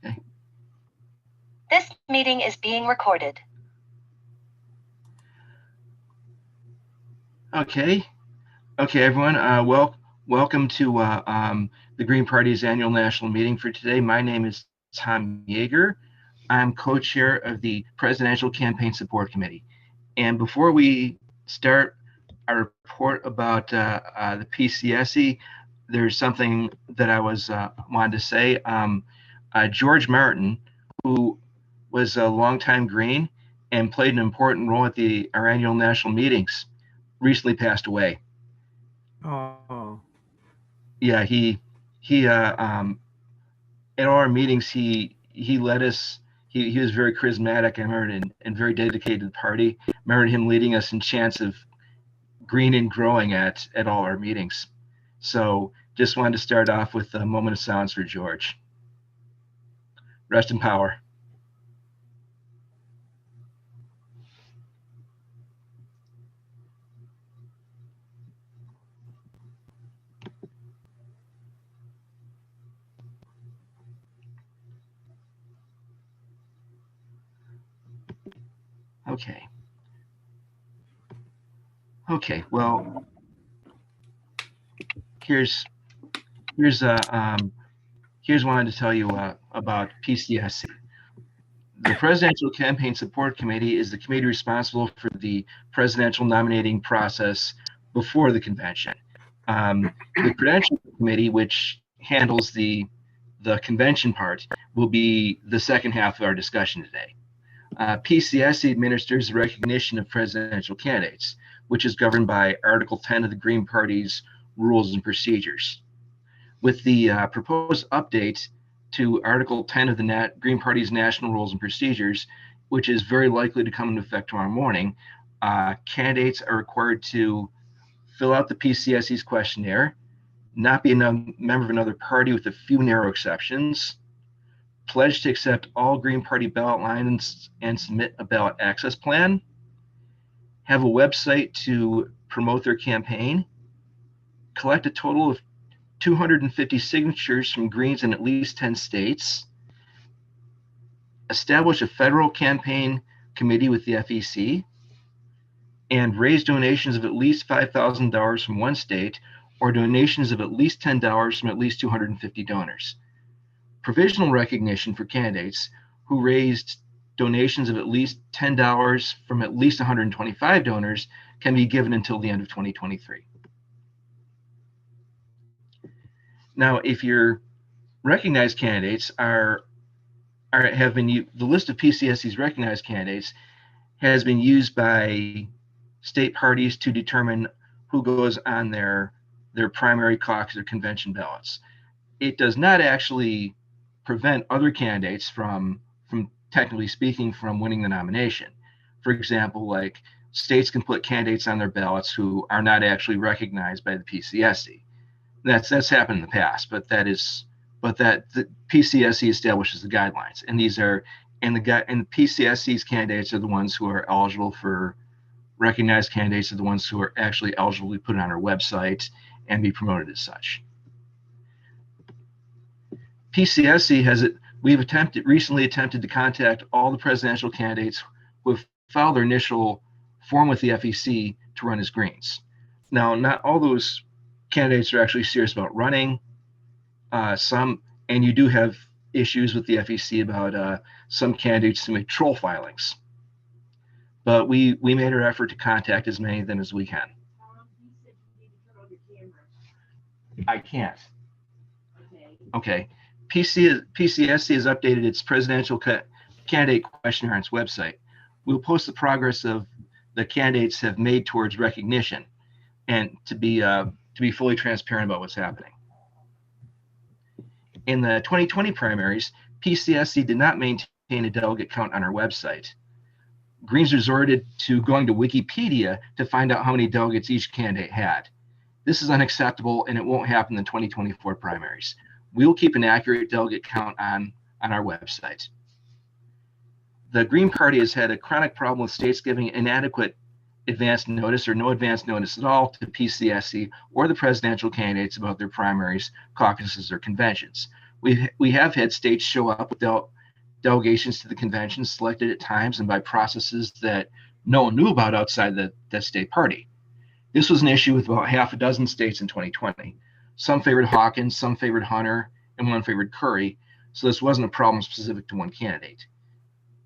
Okay. This meeting is being recorded. Okay. Okay, everyone. Welcome to the Green Party's annual national meeting for today. My name is Tom Yeager. I'm co-chair of the Presidential Campaign Support Committee. And before we start our report about the PCSC, there's something that I wanted to say. George Martin, who was a longtime Green and played an important role at our annual national meetings, recently passed away. Oh, Yeah, he at all our meetings he led us. He was very charismatic, I remember, and very dedicated to the party. I remember him leading us in chants of green and growing at all our meetings. So just wanted to start off with a moment of silence for George. Rest in power. Okay. Okay. Well, here's here's here's wanted to tell you about PCSC. The Presidential Campaign Support Committee is the committee responsible for the presidential nominating process before the convention. The Credential Committee, which handles the convention part, will be the second half of our discussion today. PCSC administers the recognition of presidential candidates, which is governed by Article 10 of the Green Party's Rules and Procedures. With the proposed update to Article 10 of the Green Party's National Rules and Procedures, which is very likely to come into effect tomorrow morning, candidates are required to fill out the PCSC's questionnaire, not be a member of another party with a few narrow exceptions, pledge to accept all Green Party ballot lines and submit a ballot access plan, have a website to promote their campaign, collect a total of 250 signatures from Greens in at least 10 states, establish a federal campaign committee with the FEC, and raise donations of at least $5,000 from one state or donations of at least $10 from at least 250 donors. Provisional recognition for candidates who raised donations of at least $10 from at least 125 donors can be given until the end of 2023. Now, if your recognized candidates have been the list of PCSC's recognized candidates has been used by state parties to determine who goes on their primary caucus or convention ballots. It does not actually prevent other candidates from technically speaking from winning the nomination. For example, like states can put candidates on their ballots who are not actually recognized by the PCSC. That's happened in the past, but the PCSC establishes the guidelines, and the PCSC's candidates are the ones who are eligible for recognized candidates are the ones who are actually eligible to put it on our website and be promoted as such. PCSC we've recently attempted to contact all the presidential candidates who have filed their initial form with the FEC to run as Greens. Now, not all those candidates are actually serious about running. And you do have issues with the FEC about some candidates who make troll filings. But we made our effort to contact as many of them as we can. I can't. Okay. PCSC has updated its presidential candidate questionnaire on its website. We'll post the progress of the candidates have made towards recognition, and to be fully transparent about what's happening. In the 2020 primaries, PCSC did not maintain a delegate count on our website. Greens resorted to going to Wikipedia to find out how many delegates each candidate had. This is unacceptable, and it won't happen in the 2024 primaries. We will keep an accurate delegate count on our website. The Green Party has had a chronic problem with states giving inadequate advance notice or no advance notice at all to PCSC or the presidential candidates about their primaries, caucuses, or conventions. We have had states show up with delegations to the convention selected at times and by processes that no one knew about outside the state party. This was an issue with about half a dozen states in 2020. Some favored Hawkins, some favored Hunter, and one favored Curry, so this wasn't a problem specific to one candidate.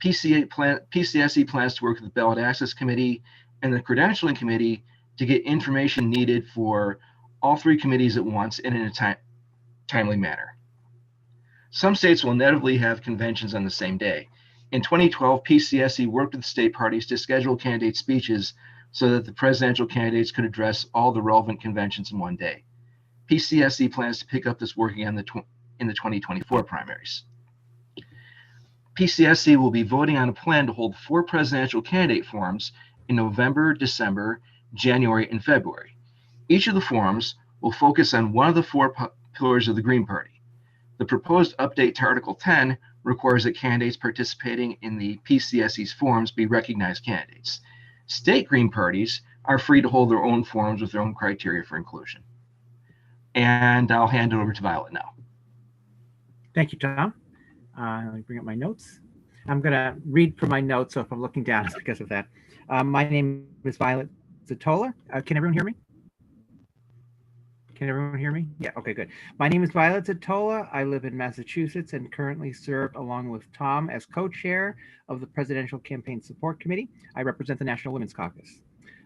PCSC plans to work with the Ballot Access Committee and the Credentialing Committee to get information needed for all three committees at once and in a timely manner. Some states will inevitably have conventions on the same day. In 2012, PCSC worked with the state parties to schedule candidate speeches so that the presidential candidates could address all the relevant conventions in one day. PCSC plans to pick up this work again in the 2024 primaries. PCSC will be voting on a plan to hold 4 presidential candidate forums in November, December, January, and February. Each of the forums will focus on one of the 4 pillars of the Green Party. The proposed update to Article 10 requires that candidates participating in the PCSC's forums be recognized candidates. State Green parties are free to hold their own forums with their own criteria for inclusion. And I'll hand it over to Violet now. Thank you, Tom. Let me bring up my notes. I'm going to read from my notes, so if I'm looking down, it's because of that. My name is Violet Zatola. Can everyone hear me? Can everyone hear me? Yeah, okay, good. My name is Violet Zatola. I live in Massachusetts and currently serve along with Tom as co-chair of the Presidential Campaign Support Committee. I represent the National Women's Caucus.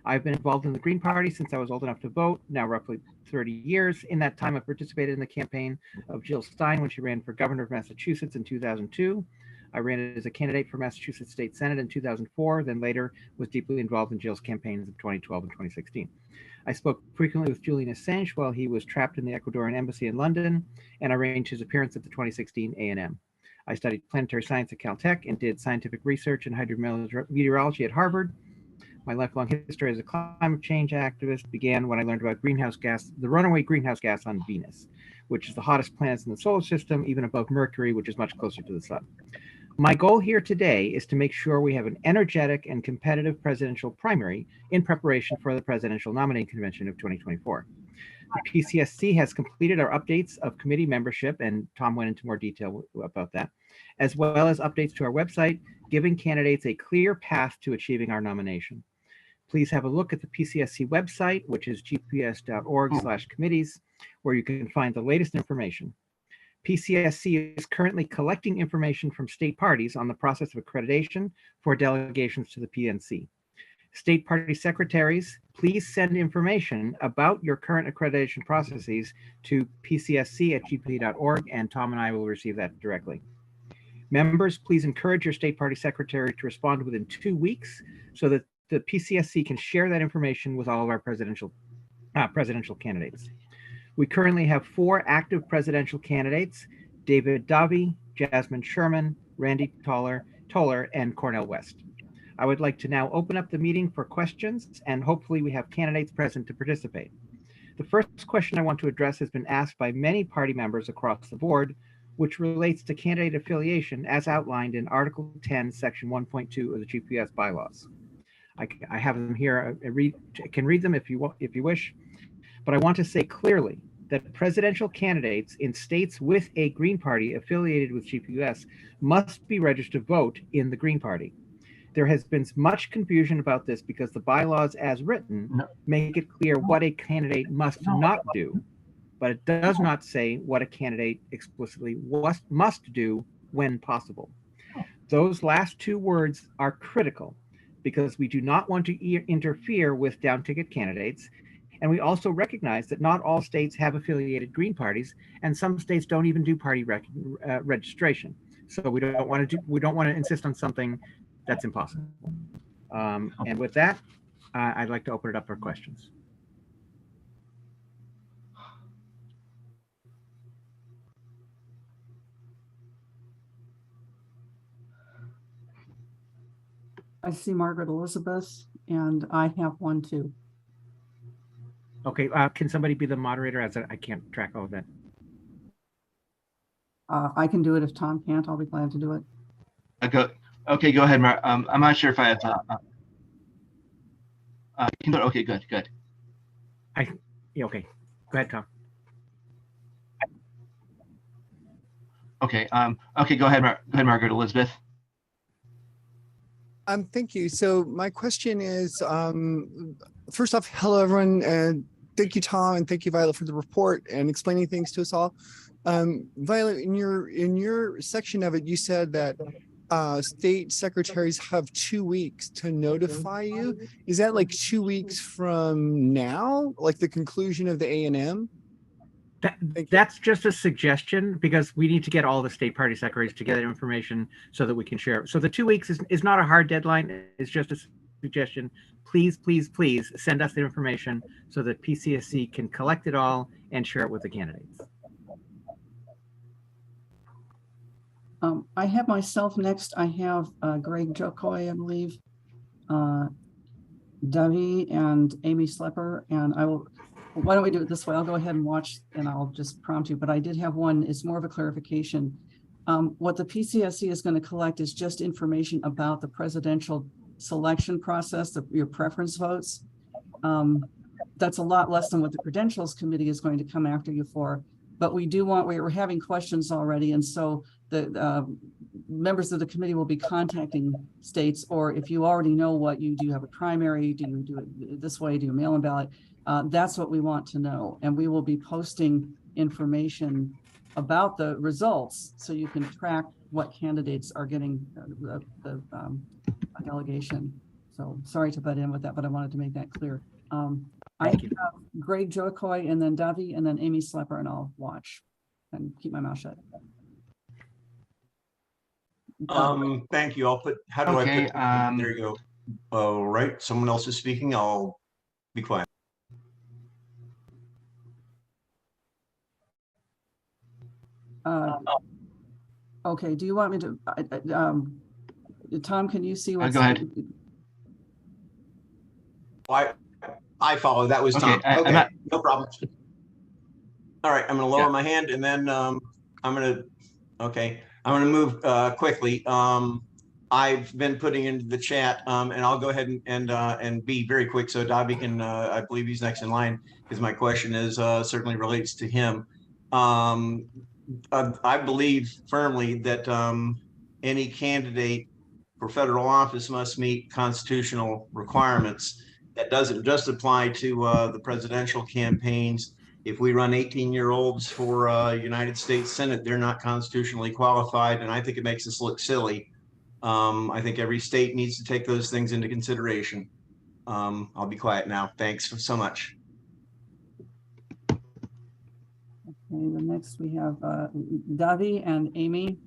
I've been involved in the Green Party since I was old enough to vote, now roughly 30 years. In that time, I participated in the campaign of Jill Stein when she ran for governor of Massachusetts in 2002. I ran as a candidate for Massachusetts State Senate in 2004, then later was deeply involved in Jill's campaigns of 2012 and 2016. I spoke frequently with Julian Assange while he was trapped in the Ecuadorian embassy in London, and I arranged his appearance at the 2016 A&M. I studied planetary science at Caltech and did scientific research in hydrometeorology at Harvard. My lifelong history as a climate change activist began when I learned about greenhouse gas, the runaway greenhouse gas on Venus, which is the hottest planet in the solar system, even above Mercury, which is much closer to the sun. My goal here today is to make sure we have an energetic and competitive presidential primary in preparation for the presidential nominating convention of 2024. The PCSC has completed our updates of committee membership, and Tom went into more detail about that, as well as updates to our website, giving candidates a clear path to achieving our nomination. Please have a look at the PCSC website, which is gps.org/committees, where you can find the latest information. PCSC is currently collecting information from state parties on the process of accreditation for delegations to the PNC. State party secretaries, please send information about your current accreditation processes to pcsc@gp.org, and Tom and I will receive that directly. Members, please encourage your state party secretary to respond within 2 weeks so that the PCSC can share that information with all of our presidential candidates. We currently have 4 active presidential candidates: David Davi, Jasmine Sherman, Randy Toller, and Cornel West. I would like to now open up the meeting for questions, and hopefully we have candidates present to participate. The first question I want to address has been asked by many party members across the board, which relates to candidate affiliation as outlined in Article 10, Section 1.2 of the GPS bylaws. I have them here. I can read them if you wish, but I want to say clearly that presidential candidates in states with a Green Party affiliated with GPS must be registered to vote in the Green Party. There has been much confusion about this because the bylaws as written make it clear what a candidate must not do, but it does not say what a candidate explicitly must do when possible. Those last 2 words are critical because we do not want to interfere with down-ticket candidates, and we also recognize that not all states have affiliated Green parties, and some states don't even do party registration. So we don't want to insist on something that's impossible. And with that, I'd like to open it up for questions. I see Margaret Elizabeth, and I have one too. Okay, can somebody be the moderator, as I can't track all of that? I can do it if Tom can't. I'll be glad to do it. Okay, go ahead, Mark. I'm not sure if I have. You can do it. Okay, good. Yeah, okay. Go ahead, Tom. Okay. Okay. Go ahead. Go ahead, Margaret Elizabeth. Thank you. So my question is, first off, hello everyone, and thank you, Tom, and thank you, Violet, for the report and explaining things to us all. Violet, in your section of it, you said that state secretaries have 2 weeks to notify you. Is that like 2 weeks from now, like the conclusion of the A&M? That's just a suggestion because we need to get all the state party secretaries to get information so that we can share. So the 2 weeks is not a hard deadline. It's just a suggestion. Please, please, please send us the information so that PCSC can collect it all and share it with the candidates. I have myself next. I have Greg Jokoy, I believe, Debbie and Amy Slepper, and I will. Why don't we do it this way? I'll go ahead and watch and I'll just prompt you, but I did have one. It's more of a clarification. What the PCSC is going to collect is just information about the presidential selection process, your preference votes. That's a lot less than what the credentials committee is going to come after you for. But we do want, we're having questions already. And so the members of the committee will be contacting states, or if you already know what you do, you have a primary, do you do it this way, do you mail-in ballot? That's what we want to know. And we will be posting information about the results so you can track what candidates are getting the delegation. So sorry to butt in with that, but I wanted to make that clear. I have Greg Jokoy and then Davi and then Amy Slepper, and I'll watch and keep my mouth shut. Thank you. I'll put, how do Okay, I put, there you go. Oh, right. Someone else is speaking. I'll be quiet. Okay, do you want me to, Tom, can you see what's? Go ahead. I follow. That was Okay, Tom. Okay, no problem. All right, I'm going to lower my hand and then I'm going to move quickly. I've been putting into the chat and I'll go ahead and be very quick so Davi can, I believe he's next in line because my question is certainly relates to him. I believe firmly that any candidate for federal office must meet constitutional requirements. That doesn't just apply to the presidential campaigns. If we run 18-year-olds for United States Senate, they're not constitutionally qualified, and I think it makes us look silly. I think every state needs to take those things into consideration. I'll be quiet now. Thanks so much. Okay, the next we have Davi and Amy.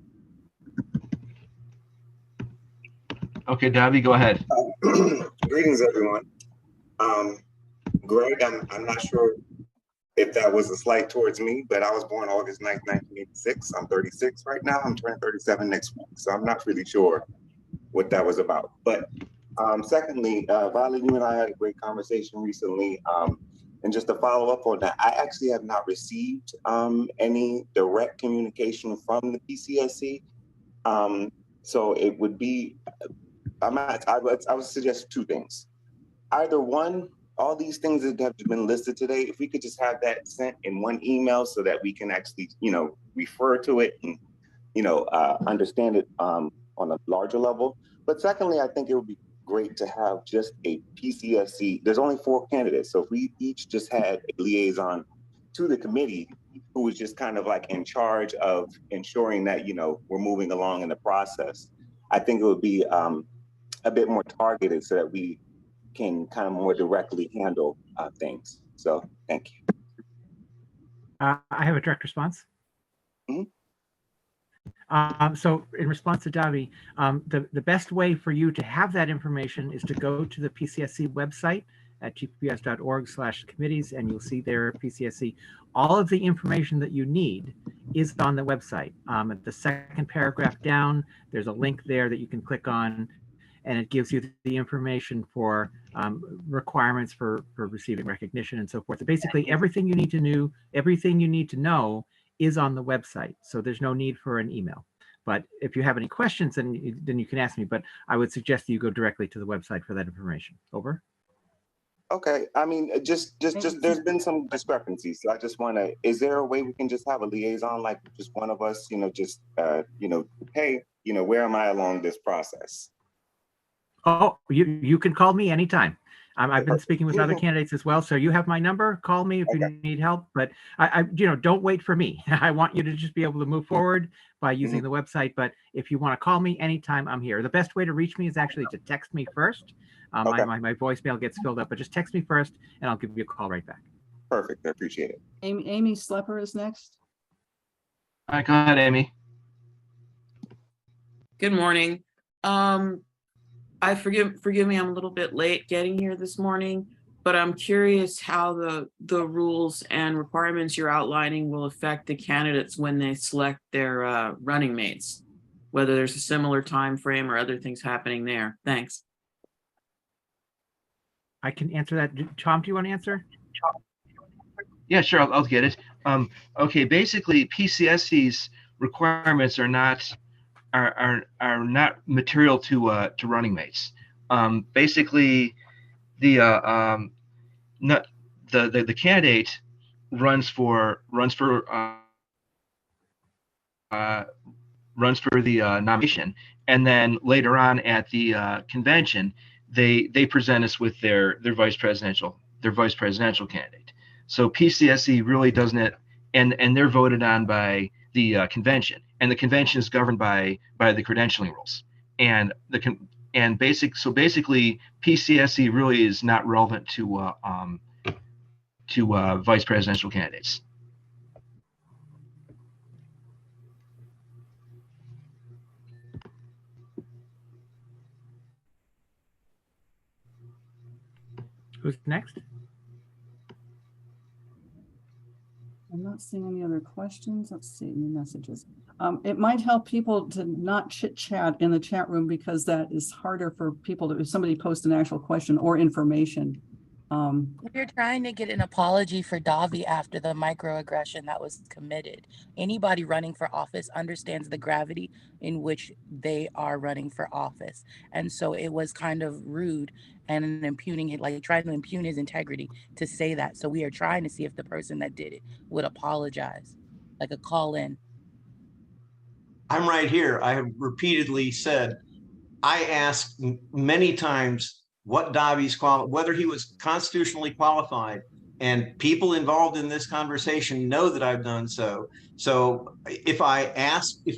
Okay, Davi, go ahead. Greetings, everyone. Greg, I'm not sure if that was a slight towards me, but I was born August 9th, 1986. I'm 36 right now. I'm turning 37 next week. So I'm not really sure what that was about. But secondly, Violet, you and I had a great conversation recently. And just to follow up on that, I actually have not received any direct communication from the PCSC. So it would be, I would suggest two things. Either one, all these things that have been listed today, if we could just have that sent in one email so that we can actually, refer to it and, understand it on a larger level. But secondly, I think it would be great to have just a PCSC. There's only 4 candidates. So if we each just had a liaison to the committee who was just kind of like in charge of ensuring that, we're moving along in the process, I think it would be a bit more targeted so that we can kind of more directly handle things. So thank you. I have a direct response. So in response to Davi, the best way for you to have that information is to go to the PCSC website at gps.org/committees, and you'll see there PCSC. All of the information that you need is on the website. At the second paragraph down, there's a link there that you can click on, and it gives you the information for requirements for receiving recognition and so forth. So basically, everything you need to know is on the website. So there's no need for an email. But if you have any questions, then you can ask me. But I would suggest that you go directly to the website for that information. Over. Okay, I mean, there's been some discrepancies. So I just want to, is there a way we can just have a liaison, like just one of us, hey, where am I along this process? Oh, you can call me anytime. I've been speaking with other candidates as well, so you have my number. Call me if you need help. But I don't wait for me. I want you to just be able to move forward by using the website. But if you want to call me anytime, I'm here. The best way to reach me is actually to text me first. My voicemail gets filled up, but just text me first, and I'll give you a call right back. Perfect. I appreciate it. Amy Slepper is next. All right, go ahead, Amy. Good morning. I forgive me, I'm a little bit late getting here this morning, but I'm curious how the rules and requirements you're outlining will affect the candidates when they select their running mates, whether there's a similar time frame or other things happening there. Thanks. I can answer that. Tom, do you want to answer? Yeah, sure. I'll get it. Okay, basically, PCSC's requirements are not material to running mates. Basically, the candidate runs for the nomination, and then later on at the convention, they present us with their vice presidential candidate. So PCSC really doesn't, and they're voted on by the convention, and the convention is governed by the credentialing rules, and basically PCSC really is not relevant to vice presidential candidates. Who's next? I'm not seeing any other questions. Let's see, new messages. It might help people to not chit chat in the chat room, because that is harder for people to, if somebody posts an actual question or information. We're trying to get an apology for Davi after the microaggression that was committed. Anybody running for office understands the gravity in which they are running for office. And so it was kind of rude and impugning it, like trying to impugn his integrity to say that. So we are trying to see if the person that did it would apologize, like a call in. I'm right here. I have repeatedly said, I asked many times what Davi's whether he was constitutionally qualified, and people involved in this conversation know that I've done so. So if I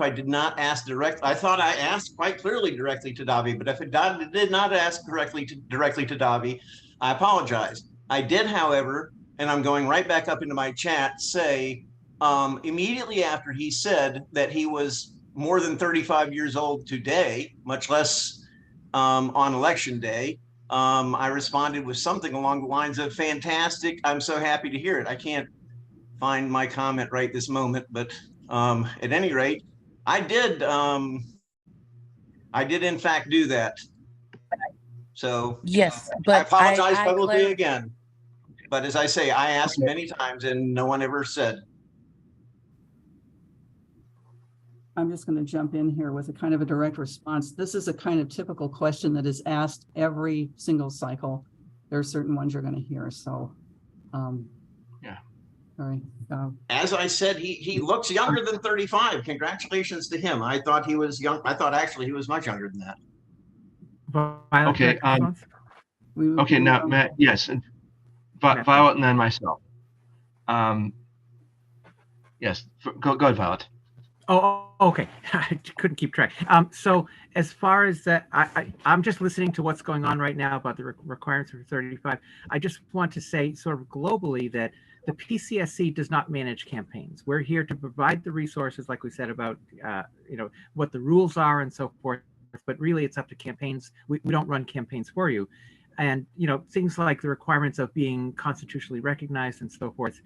did not ask direct, I thought I asked quite clearly directly to Davi, but if it did not ask directly to Davi, I apologize. I did, however, and I'm going right back up into my chat, say immediately after he said that he was more than 35 years old today, much less on election day, I responded with something along the lines of, fantastic, I'm so happy to hear it. I can't find my comment right this moment, but at any rate, I did in fact do that. So yes, but I apologize publicly again. But as I say, I asked many times and no one ever said. I'm just going to jump in here with a kind of a direct response. This is a kind of typical question that is asked every single cycle. There are certain ones you're going to hear. So, yeah. Sorry. As I said, he looks younger than 35. Congratulations to him. I thought he was young. I thought actually he was much younger than that. Okay. Okay. Now, Matt. Yes. Violet, and then myself. Yes. Go ahead, Violet. Oh, okay. I couldn't keep track. So as far as that, I'm just listening to what's going on right now about the requirements for 35. I just want to say sort of globally that the PCSC does not manage campaigns. We're here to provide the resources, like we said, about, what the rules are and so forth, but really it's up to campaigns. We don't run campaigns for you. And, things like the requirements of being constitutionally recognized and so forth,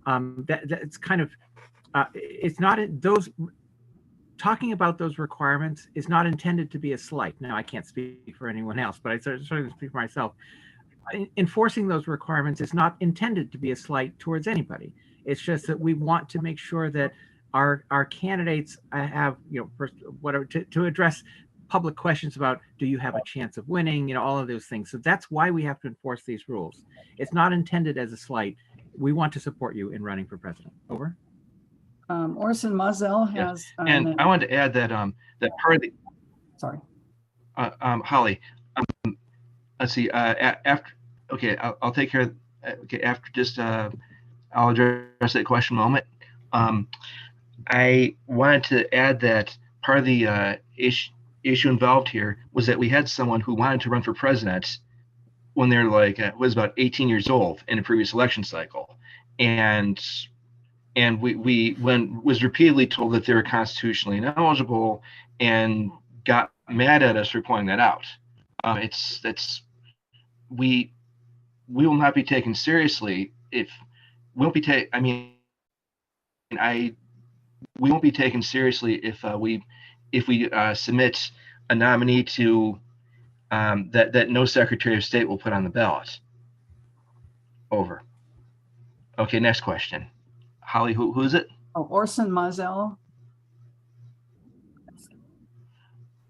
that's kind of, it's not those talking about those requirements is not intended to be a slight. Now, I can't speak for anyone else, but I certainly speak for myself. Enforcing those requirements is not intended to be a slight towards anybody. It's just that we want to make sure that our candidates have, first, whatever, to address public questions about, do you have a chance of winning? You know, all of those things. So that's why we have to enforce these rules. It's not intended as a slight. We want to support you in running for president. Over. Orson Mazel Yeah. has. And I wanted to add that that part of the Sorry. Holly, let's see. After, okay, I'll take care of. Okay, after just I'll address that question in a moment. I wanted to add that part of the issue involved here was that we had someone who wanted to run for president when they're like was about 18 years old in a previous election cycle, and we was repeatedly told that they were constitutionally ineligible and got mad at us for pointing that out. We will not be taken seriously if we won't be taken. I mean, we won't be taken seriously if we submit a nominee to that no Secretary of State will put on the ballot. Over. Okay, next question. Holly, who is it? Oh, Orson Mazel.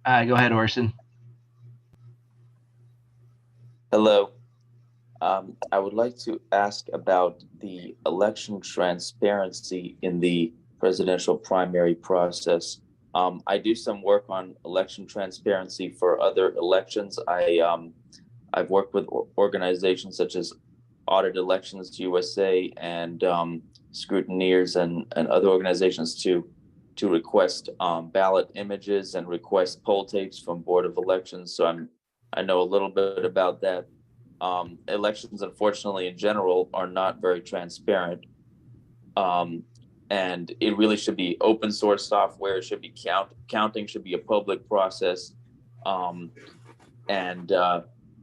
Go ahead, Orson. Hello. I would like to ask about the election transparency in the presidential primary process. I do some work on election transparency for other elections. I've worked with organizations such as Audit Elections USA and scrutineers and other organizations to request ballot images and request poll tapes from Board of Elections. So I know a little bit about that. Elections, unfortunately, in general, are not very transparent. And it really should be open source software. It should be counting should be a public process. And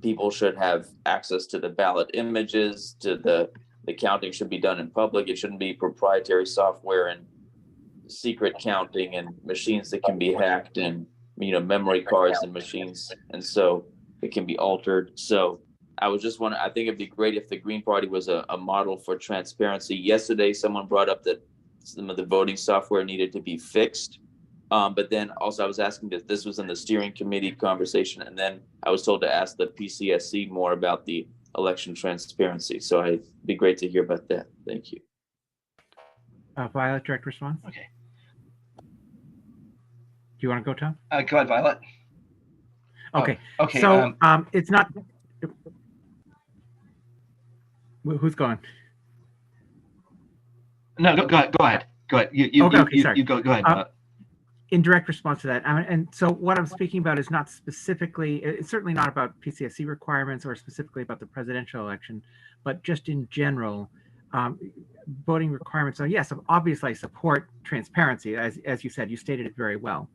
people should have access to the ballot images, to the counting should be done in public. It shouldn't be proprietary software and secret counting and machines that can be hacked and, memory cards and machines. And so it can be altered. So I think it'd be great if the Green Party was a model for transparency. Yesterday, someone brought up that some of the voting software needed to be fixed. But then also I was asking that this was in the steering committee conversation. And then I was told to ask the PCSC more about the election transparency. So it'd be great to hear about that. Thank you. Violet, direct response. Okay. Do you want to go, Tom? Go ahead, Violet. Okay. Okay. So it's not. Who's going? No, go ahead. Go ahead. You go ahead. In direct response to that, and so what I'm speaking about is not specifically, it's certainly not about PCSC requirements or specifically about the presidential election, but just in general, voting requirements. So yes, obviously I support transparency, as you said, you stated it very well.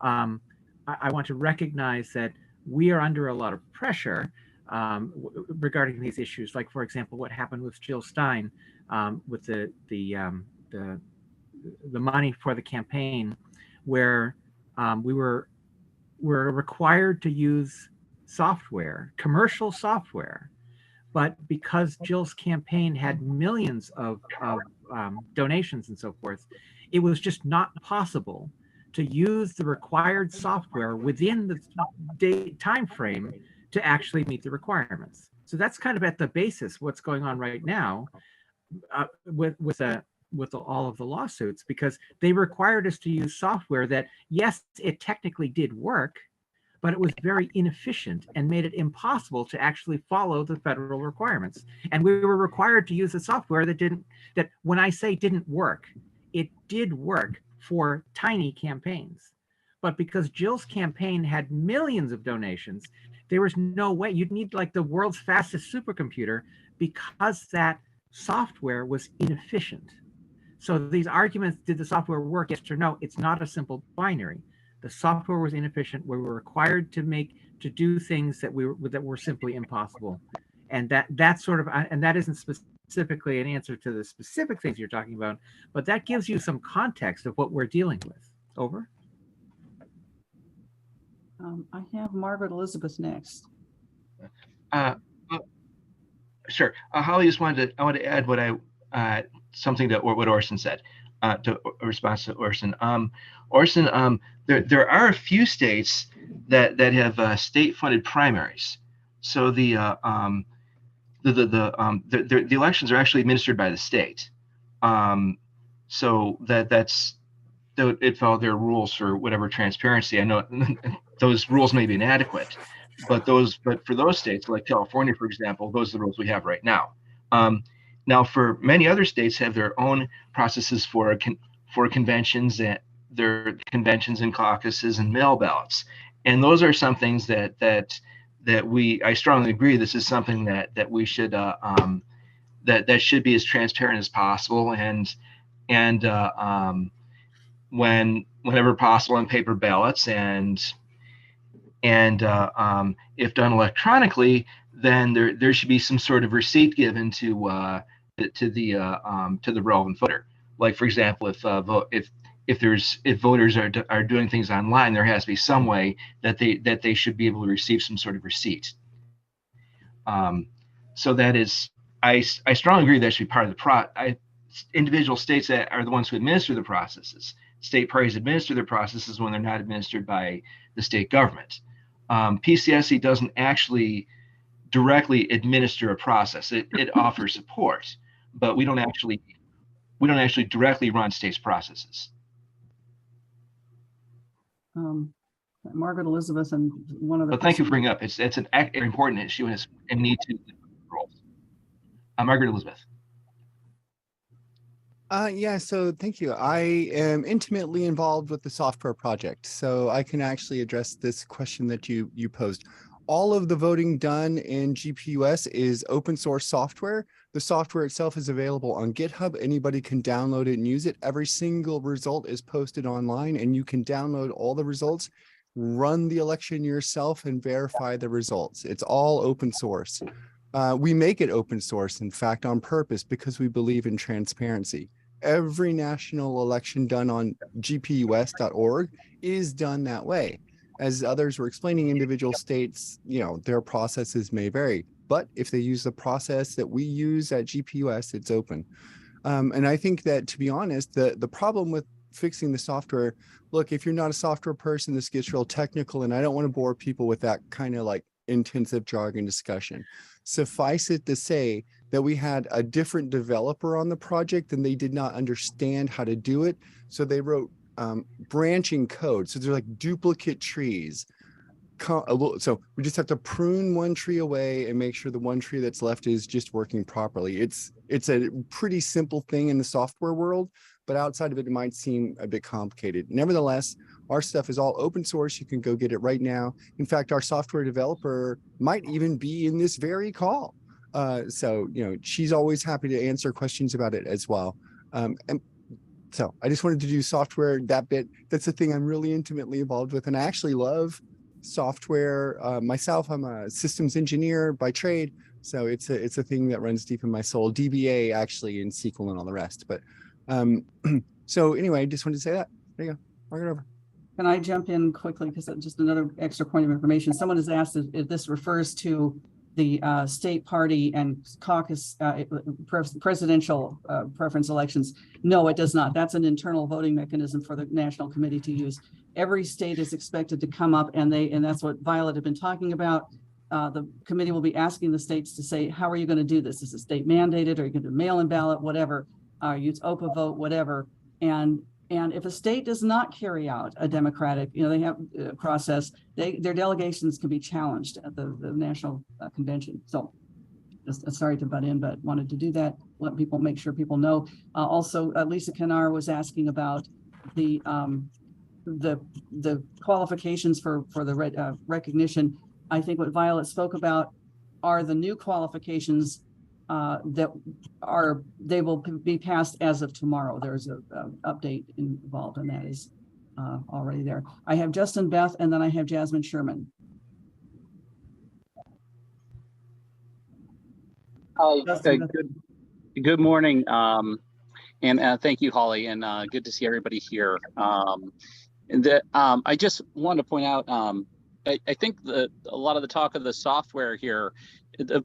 I want to recognize that we are under a lot of pressure regarding these issues. Like, for example, what happened with Jill Stein with the money for the campaign, where we were required to use software, commercial software, but because Jill's campaign had millions of donations and so forth, it was just not possible to use the required software within the time frame to actually meet the requirements. So that's kind of at the basis what's going on right now with all of the lawsuits, because they required us to use software that, yes, it technically did work, but it was very inefficient and made it impossible to actually follow the federal requirements. And we were required to use a software that when I say didn't work, it did work for tiny campaigns. But because Jill's campaign had millions of donations, there was no way. You'd need like the world's fastest supercomputer because that software was inefficient. So these arguments, did the software work, yes or no? It's not a simple binary. The software was inefficient. We were required to do things that were simply impossible. And that isn't specifically an answer to the specific things you're talking about, but that gives you some context of what we're dealing with. Over. I have Margaret Elizabeth next. Sure. Holly, I want to add something to what Orson said, to a response to Orson. Orson, there are a few states that have state-funded primaries. So the elections are actually administered by the state. So that's it followed their rules for whatever transparency. I know those rules may be inadequate, but for those states like California, for example, those are the rules we have right now. Now, for many other states have their own processes for conventions and their conventions and caucuses and mail ballots, and those are some things that I strongly agree. This is something that we should that should be as transparent as possible, and whenever possible on paper ballots, and if done electronically, then there should be some sort of receipt given to the relevant voter. Like, for example, if voters are doing things online, there has to be some way that they should be able to receive some sort of receipt. So that is, I strongly agree that should be part of the individual states that are the ones who administer the processes. State parties administer their processes when they're not administered by the state government. PCSC doesn't actually directly administer a process. It offers support, but we don't actually directly run states' processes. Margaret Elizabeth and one of the. But thank you for bringing up. It's an important issue and need to roles. Margaret Elizabeth. Yeah, so thank you. I am intimately involved with the software project, so I can actually address this question that you posed. All of the voting done in GPUS is open source software. The software itself is available on GitHub. Anybody can download it and use it. Every single result is posted online, and you can download all the results, run the election yourself, and verify the results. It's all open source. We make it open source, in fact, on purpose, because we believe in transparency. Every national election done on gpus.org is done that way. As others were explaining, individual states, their processes may vary, but if they use the process that we use at GPUS, it's open. And I think that, to be honest, the problem with fixing the software, look, if you're not a software person, this gets real technical, and I don't want to bore people with that kind of like intensive jargon discussion. Suffice it to say that we had a different developer on the project and they did not understand how to do it. So they wrote branching code. So they're like duplicate trees. So we just have to prune one tree away and make sure the one tree that's left is just working properly. It's a pretty simple thing in the software world, but outside of it, it might seem a bit complicated. Nevertheless, our stuff is all open source. You can go get it right now. In fact, our software developer might even be in this very call. So, she's always happy to answer questions about it as well. And so I just wanted to do software, that bit. That's the thing I'm really intimately involved with. And I actually love software myself. I'm a systems engineer by trade. So it's a thing that runs deep in my soul. DBA actually in SQL and all the rest. But so anyway, I just wanted to say that. There you go. Margaret, over. Can I jump in quickly? Because just another extra point of information. Someone has asked if this refers to the state party and caucus presidential preference elections. No, it does not. That's an internal voting mechanism for the National Committee to use. Every state is expected to come up, and that's what Violet had been talking about. The committee will be asking the states to say, how are you going to do this? Is it state mandated? Are you going to do mail-in ballot? Whatever. Use OPA vote, whatever. And if a state does not carry out a democratic, they have a process, their delegations can be challenged at the National Convention. So just sorry to butt in, but wanted to do that, make sure people know. Also, Lisa Kennar was asking about the qualifications for the recognition. I think what Violet spoke about are the new qualifications they will be passed as of tomorrow. There's a update involved, and that is already there. I have Justin Beth, and then I have Jasmine Sherman. Hi, good morning, and thank you, Holly, and good to see everybody here. I just want to point out, I think that a lot of the talk of the software here,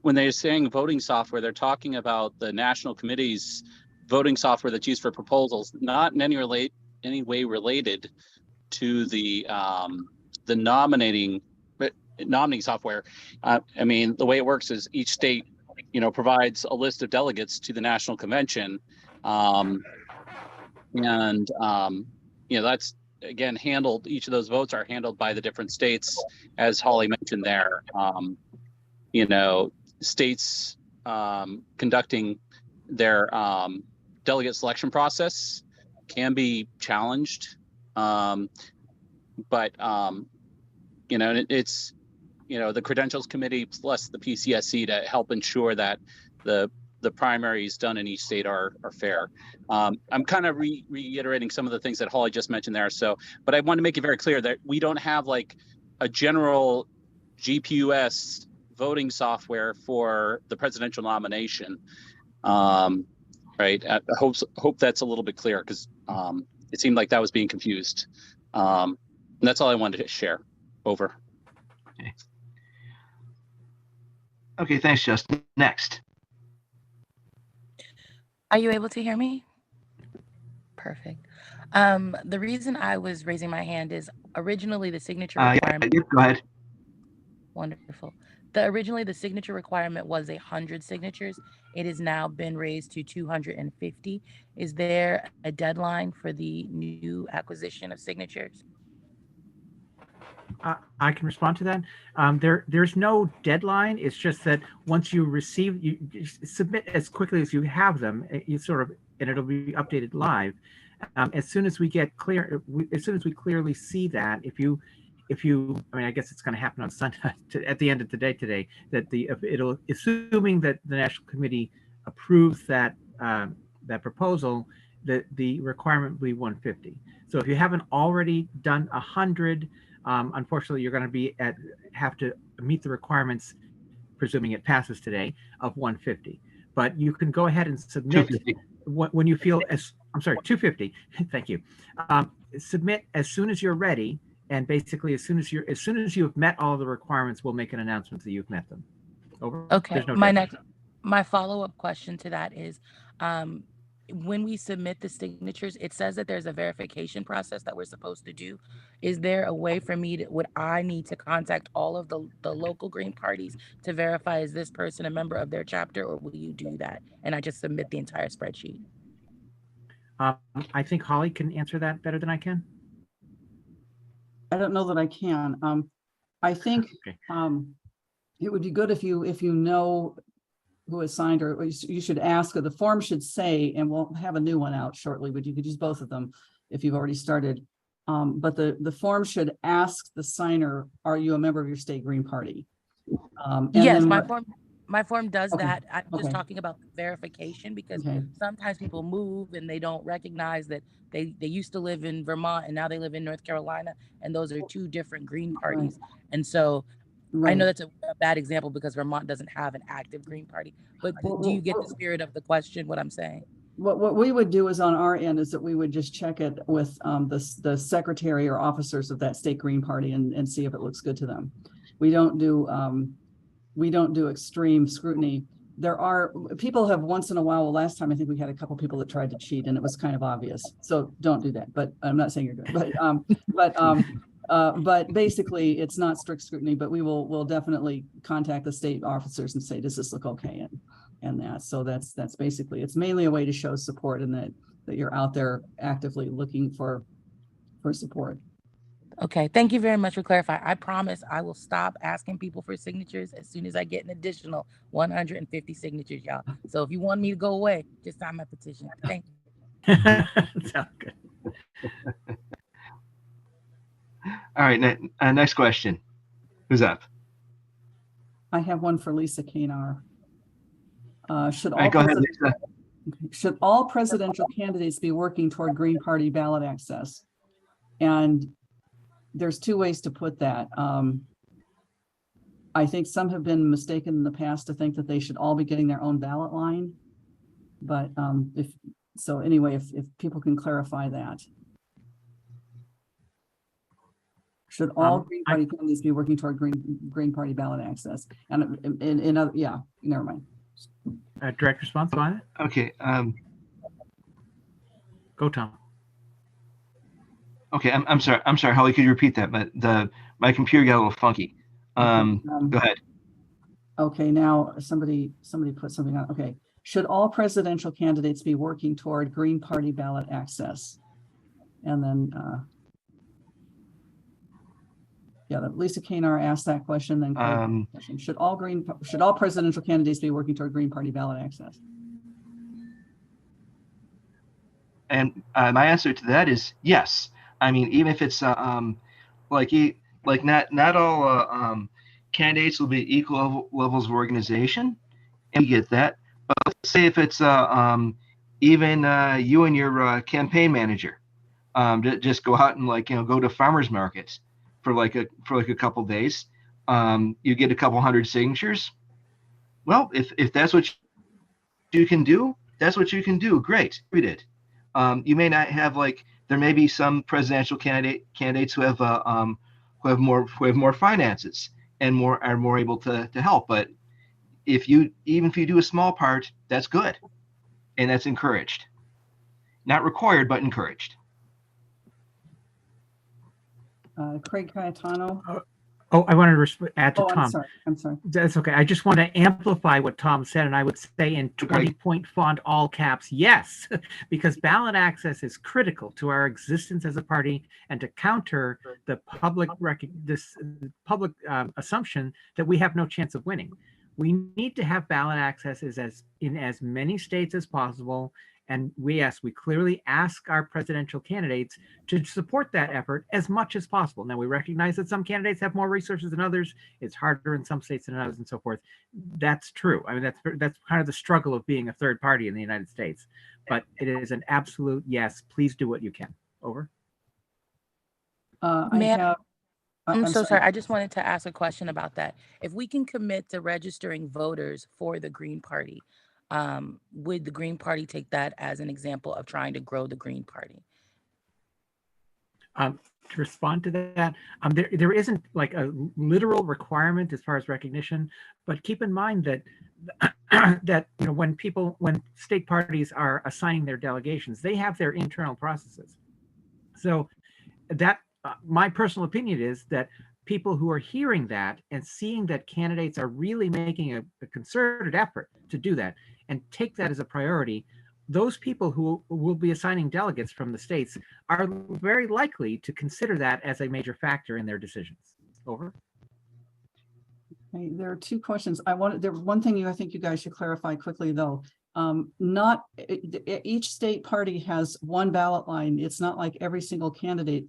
when they're saying voting software, they're talking about the National Committee's voting software that's used for proposals, not in any way related to the the nominating software. I mean, the way it works is each state, provides a list of delegates to the national convention, that's again handled. Each of those votes are handled by the different states, as Holly mentioned there. States conducting their delegate selection process can be challenged, but it's the credentials committee plus the PCSC to help ensure that the primaries done in each state are fair. I'm kind of reiterating some of the things that Holly just mentioned there. But I want to make it very clear that we don't have like a general GPUS voting software for the presidential nomination. Right. I hope that's a little bit clear, because it seemed like that was being confused. And that's all I wanted to share. Over. Okay, thanks, Justin. Next. Are you able to hear me? Perfect. The reason I was raising my hand is originally the signature requirement. Yeah, go ahead. Wonderful. Originally the signature requirement was 100 signatures. It has now been raised to 250. Is there a deadline for the new acquisition of signatures? I can respond to that. There's no deadline. It's just that once you receive, you submit as quickly as you have them. And it'll be updated live. As soon as we as soon as we clearly see that, I mean, I guess it's going to happen on Sunday at the end of the day today. That assuming that the National Committee approves that proposal, the requirement will be 150. So if you haven't already done 100. Unfortunately, you're going to have to meet the requirements, presuming it passes today, of 150. But you can go ahead and submit when you feel 250. Thank you. Submit as soon as you're ready, and basically as soon as you've met all the requirements, we'll make an announcement that you've met them. Over. Okay. My follow-up question to that is, when we submit the signatures, it says that there's a verification process that we're supposed to do. Is there a way for me would I need to contact all of the local Green parties to verify, is this person a member of their chapter, or will you do that and I just submit the entire spreadsheet? I think Holly can answer that better than I can. I don't know that I can. I think okay. It would be good if you know who is signed, or you should ask, or the form should say, and we'll have a new one out shortly, but you could use both of them if you've already started. But the form should ask the signer, are you a member of your state Green Party? Yes, my form does that. I'm just Okay. talking about verification, because Okay. sometimes people move and they don't recognize that they used to live in Vermont and now they live in North Carolina, and those are two different Green parties. Right. And so I know that's a bad example because Vermont doesn't have an active Green Party, but do you get the spirit of the question, what I'm saying? What we would do is on our end is that we would just check it with the secretary or officers of that state Green Party and see if it looks good to them. We don't do extreme scrutiny. People have once in a while, last time I think we had a couple people that tried to cheat and it was kind of obvious. So don't do that, but I'm not saying you're doing it, but basically it's not strict scrutiny, but we'll definitely contact the state officers and say, does this look okay? And that, so that's basically, it's mainly a way to show support, and that you're out there actively looking for support. Okay, thank you very much for clarifying. I promise I will stop asking people for signatures as soon as I get an additional 150 signatures, y'all. So if you want me to go away, just sign my petition. Thank you. Sounds good. All right, next question. Who's up? I have one for Lisa Kanar. Should all presidential candidates be working toward Green Party ballot access? And there's two ways to put that. I think some have been mistaken in the past to think that they should all be getting their own ballot line. But if people can clarify that. Should all Green Party candidates be working toward Green Party ballot access? And never mind. Direct response on it? Okay. Go, Tom. Okay, I'm sorry. I'm sorry, Holly. Could you repeat that? But my computer got a little funky. Go ahead. Okay, now somebody put something on. Okay, should all presidential candidates be working toward Green Party ballot access? And then, yeah, Lisa Kanar asked that question. Then question. Should all presidential candidates be working toward Green Party ballot access? And my answer to that is yes. I mean, even if it's like not all candidates will be equal levels of organization, and we get that. But let's say if it's even you and your campaign manager just go out and go to farmers markets for a couple days. You get a couple hundred signatures. Well, if that's what you can do, that's what you can do. Great, read it. You may not have there may be some presidential candidates who have more finances and are more able to help. But even if you do a small part, that's good, and that's encouraged. Not required, but encouraged. Craig Cayetano. Oh, I wanted to add to Tom. I'm sorry. That's okay. I just want to amplify what Tom said, and I would say in 20-point font, all caps, yes, because ballot access is critical to our existence as a party and to counter the public assumption that we have no chance of winning. We need to have ballot access in as many states as possible. And we clearly ask our presidential candidates to support that effort as much as possible. Now, we recognize that some candidates have more resources than others. It's harder in some states than others and so forth. That's true. I mean, that's kind of the struggle of being a third party in the United States. But it is an absolute yes, please do what you can. Over. I'm so sorry. I just wanted to ask a question about that. If we can commit to registering voters for the Green Party, would the Green Party take that as an example of trying to grow the Green Party? To respond to that, there isn't like a literal requirement as far as recognition, but keep in mind that that when state parties are assigning their delegations, they have their internal processes. So that my personal opinion is that people who are hearing that and seeing that candidates are really making a concerted effort to do that and take that as a priority, those people who will be assigning delegates from the states are very likely to consider that as a major factor in their decisions. Over. Okay, there are two questions. One thing I think you guys should clarify quickly though. Each state party has one ballot line. It's not like every single candidate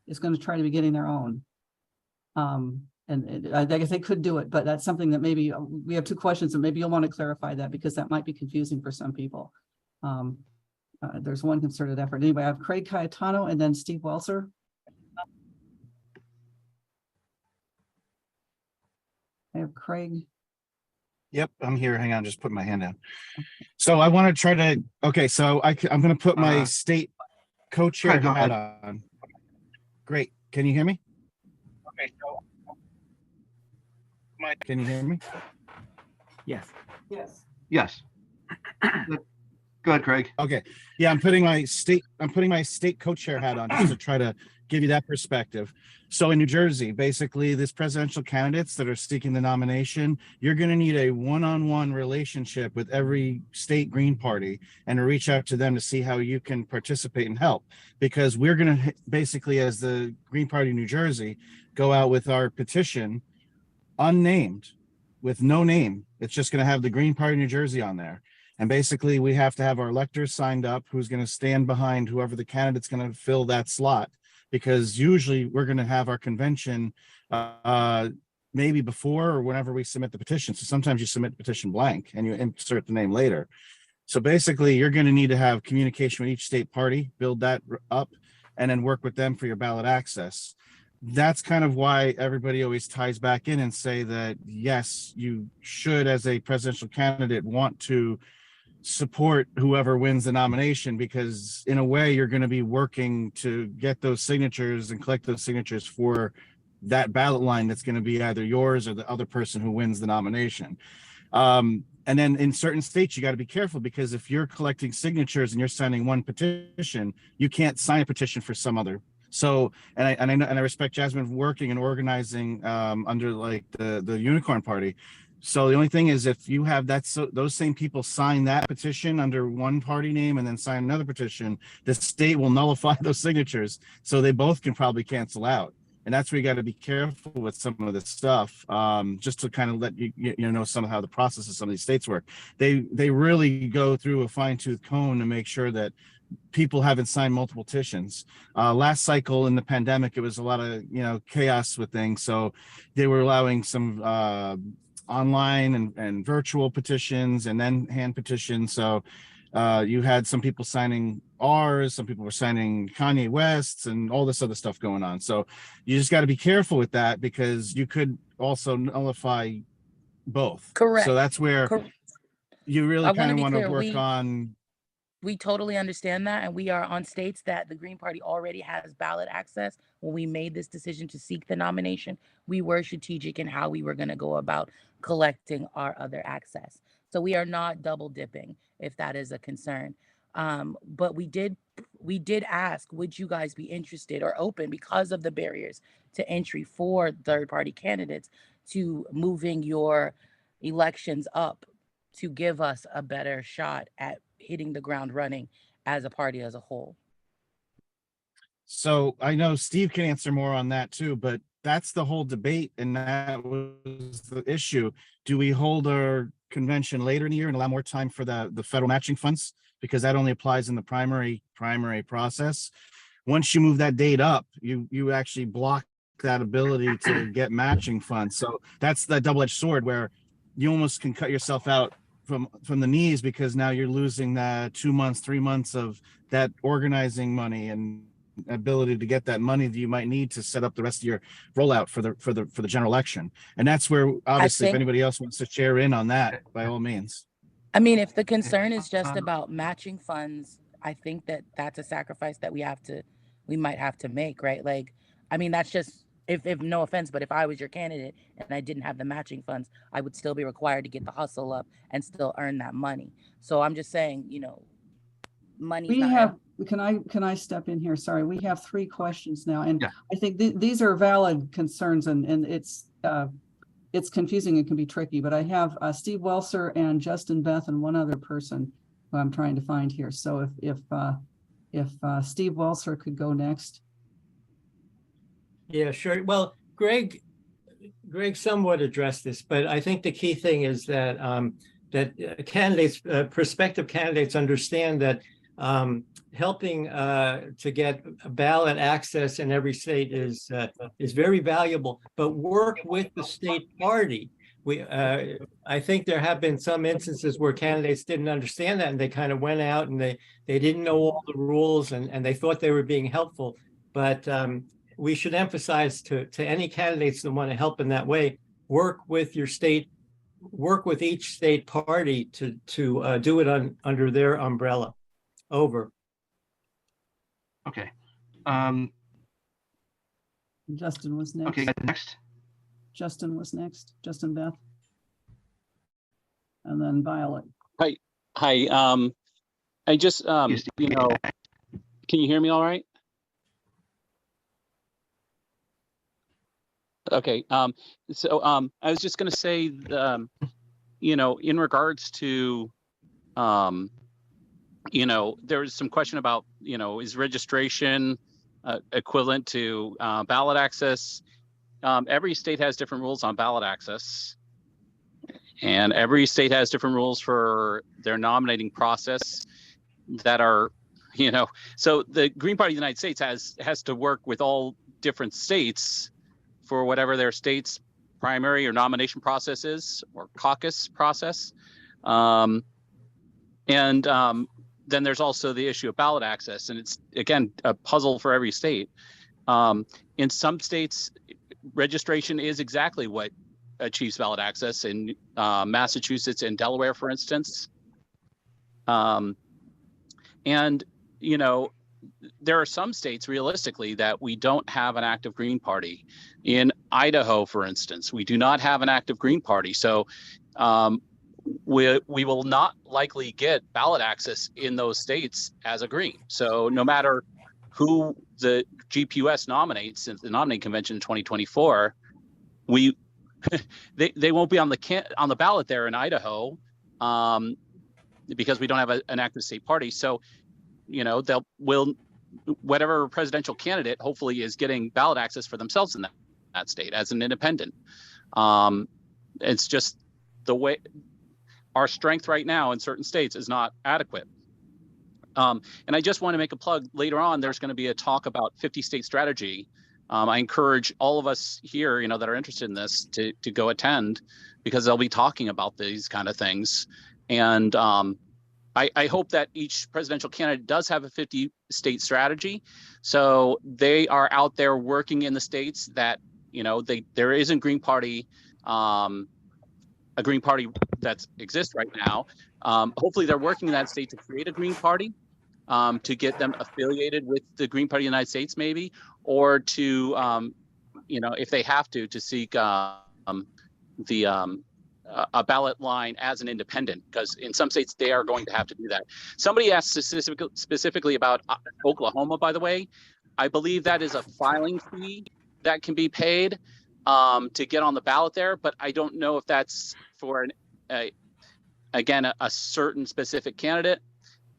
is going to try to be getting their own. And I guess they could do it, but that's something that maybe we have two questions and maybe you'll want to clarify that because that might be confusing for some people. There's one concerted effort. Anyway, I have Craig Cayetano and then Steve Welser. I have Craig. Yep, I'm here. Hang on, just put my hand down. So I want to try to, okay, so I'm going to put my state co-chair hat on. Great. Can you hear me? Okay, so can you hear me? Yes. Yes. Go ahead, Craig. Okay. Yeah, I'm putting my state co-chair hat on just to try to give you that perspective. So in New Jersey, basically, this presidential candidates that are seeking the nomination, you're going to need a one-on-one relationship with every state Green Party and to reach out to them to see how you can participate and help. Because we're going to basically, as the Green Party New Jersey, go out with our petition unnamed with no name. It's just going to have the Green Party New Jersey on there. And basically, we have to have our electors signed up who's going to stand behind whoever the candidate's going to fill that slot. Because usually we're going to have our convention maybe before or whenever we submit the petition. So sometimes you submit the petition blank and you insert the name later. So basically, you're going to need to have communication with each state party, build that up, and then work with them for your ballot access. That's kind of why everybody always ties back in and say that, yes, you should, as a presidential candidate, want to support whoever wins the nomination, because in a way you're going to be working to get those signatures and collect those signatures for that ballot line that's going to be either yours or the other person who wins the nomination. And then in certain states, you got to be careful, because if you're collecting signatures and you're signing one petition, you can't sign a petition for some other So, and I respect Jasmine working and organizing under like the Unicorn Party. So the only thing is, if you have those same people sign that petition under one party name and then sign another petition, the state will nullify those signatures. So they both can probably cancel out. And that's where you got to be careful with some of this stuff, just to kind of let you know some of how the process of some of these states work. They really go through a fine-tooth comb to make sure that people haven't signed multiple petitions. Last cycle in the pandemic, it was a lot of chaos with things. So they were allowing some online and virtual petitions and then hand petitions. So you had some people signing ours, some people were signing Kanye West's, and all this other stuff going on. So you just got to be careful with that, because you could also nullify both. Correct. So that's where you really kind of want to work we, on. We totally understand that. And we are on states that the Green Party already has ballot access. When we made this decision to seek the nomination, we were strategic in how we were going to go about collecting our other access. So we are not double dipping, if that is a concern. But we did ask, would you guys be interested or open, because of the barriers to entry for third-party candidates, to moving your elections up to give us a better shot at hitting the ground running as a party as a whole? So I know Steve can answer more on that too, but that's the whole debate, and that was the issue. Do we hold our convention later in the year and allow more time for the federal matching funds, because that only applies in the primary process? Once you move that date up, you actually block that ability to get matching funds. So that's the double-edged sword, where you almost can cut yourself out from the knees, because now you're losing that 2 months, 3 months of that organizing money and ability to get that money that you might need to set up the rest of your rollout for the general election. And that's where, obviously, if anybody else wants to share in on that, by all means. I mean, if the concern is just about matching funds, I think that that's a sacrifice that we might have to make, right? Like, I mean, that's just, if no offense, but if I was your candidate and I didn't have the matching funds, I would still be required to get the hustle up and still earn that money. So I'm just saying, money. Can I step in here? Sorry, we have 3 questions now, and I think these are valid concerns, and it's confusing and can be tricky. But I have Steve Welser and Justin Beth and one other person who I'm trying to find here. So if Steve Welser could go next. Yeah, sure. Well, Greg somewhat addressed this, but I think the key thing is that prospective candidates understand that helping to get ballot access in every state is very valuable, but work with the state party. I think there have been some instances where candidates didn't understand that, and they kind of went out and they didn't know all the rules, and they thought they were being helpful. But we should emphasize to any candidates that want to help in that way, work with your state, work with each state party to do it under their umbrella. Over. Okay. Justin was next. Okay, next. Justin was next. Justin Beth. And then Violet. Hi. I just, can you hear me all right? Okay. So I was just going to say, in regards to, there was some question about, is registration equivalent to ballot access? Every state has different rules on ballot access, and every state has different rules for their nominating process that are, so the Green Party of the United States has to work with all different states for whatever their state's primary or nomination process is, or caucus process. Then there's also the issue of ballot access, and it's, again, a puzzle for every state. In some states, registration is exactly what achieves ballot access. In Massachusetts and Delaware, for instance. There are some states, realistically, that we don't have an active Green Party. In Idaho, for instance, we do not have an active Green Party. So we will not likely get ballot access in those states as a Green. So no matter who the GPUS nominates in the nominating convention in 2024, they won't be on the ballot there in Idaho, because we don't have an active state party. So, whatever presidential candidate hopefully is getting ballot access for themselves in that state as an independent. It's just the way our strength right now in certain states is not adequate. And I just want to make a plug. Later on, there's going to be a talk about 50 state strategy. I encourage all of us here, that are interested in this to go attend, because they'll be talking about these kind of things. And I hope that each presidential candidate does have a 50 state strategy. So they are out there working in the states that, there isn't Green Party, a Green Party that exists right now. Hopefully they're working in that state to create a Green Party, to get them affiliated with the Green Party of the United States, maybe, or to, if they have to seek a ballot line as an independent, because in some states they are going to have to do that. Somebody asked specifically about Oklahoma, by the way. I believe that is a filing fee that can be paid to get on the ballot there, but I don't know if that's for a certain specific candidate,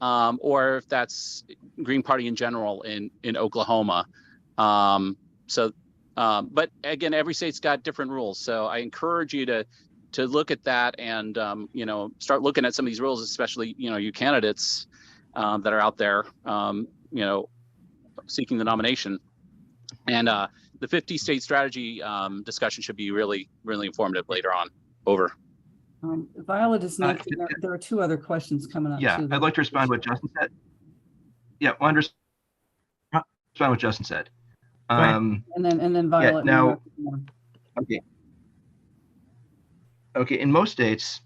or if that's Green Party in general in Oklahoma. But again, every state's got different rules. So I encourage you to look at that and, start looking at some of these rules, especially, you candidates that are out there, seeking the nomination. And the 50 state strategy discussion should be really, really informative later on. Over. Violet is not, there are two other questions coming up. Yeah, too, I'd like to respond to what Justin said. Yeah, I'll respond to what Justin said. And then Violet. Yeah, now, okay. In most states,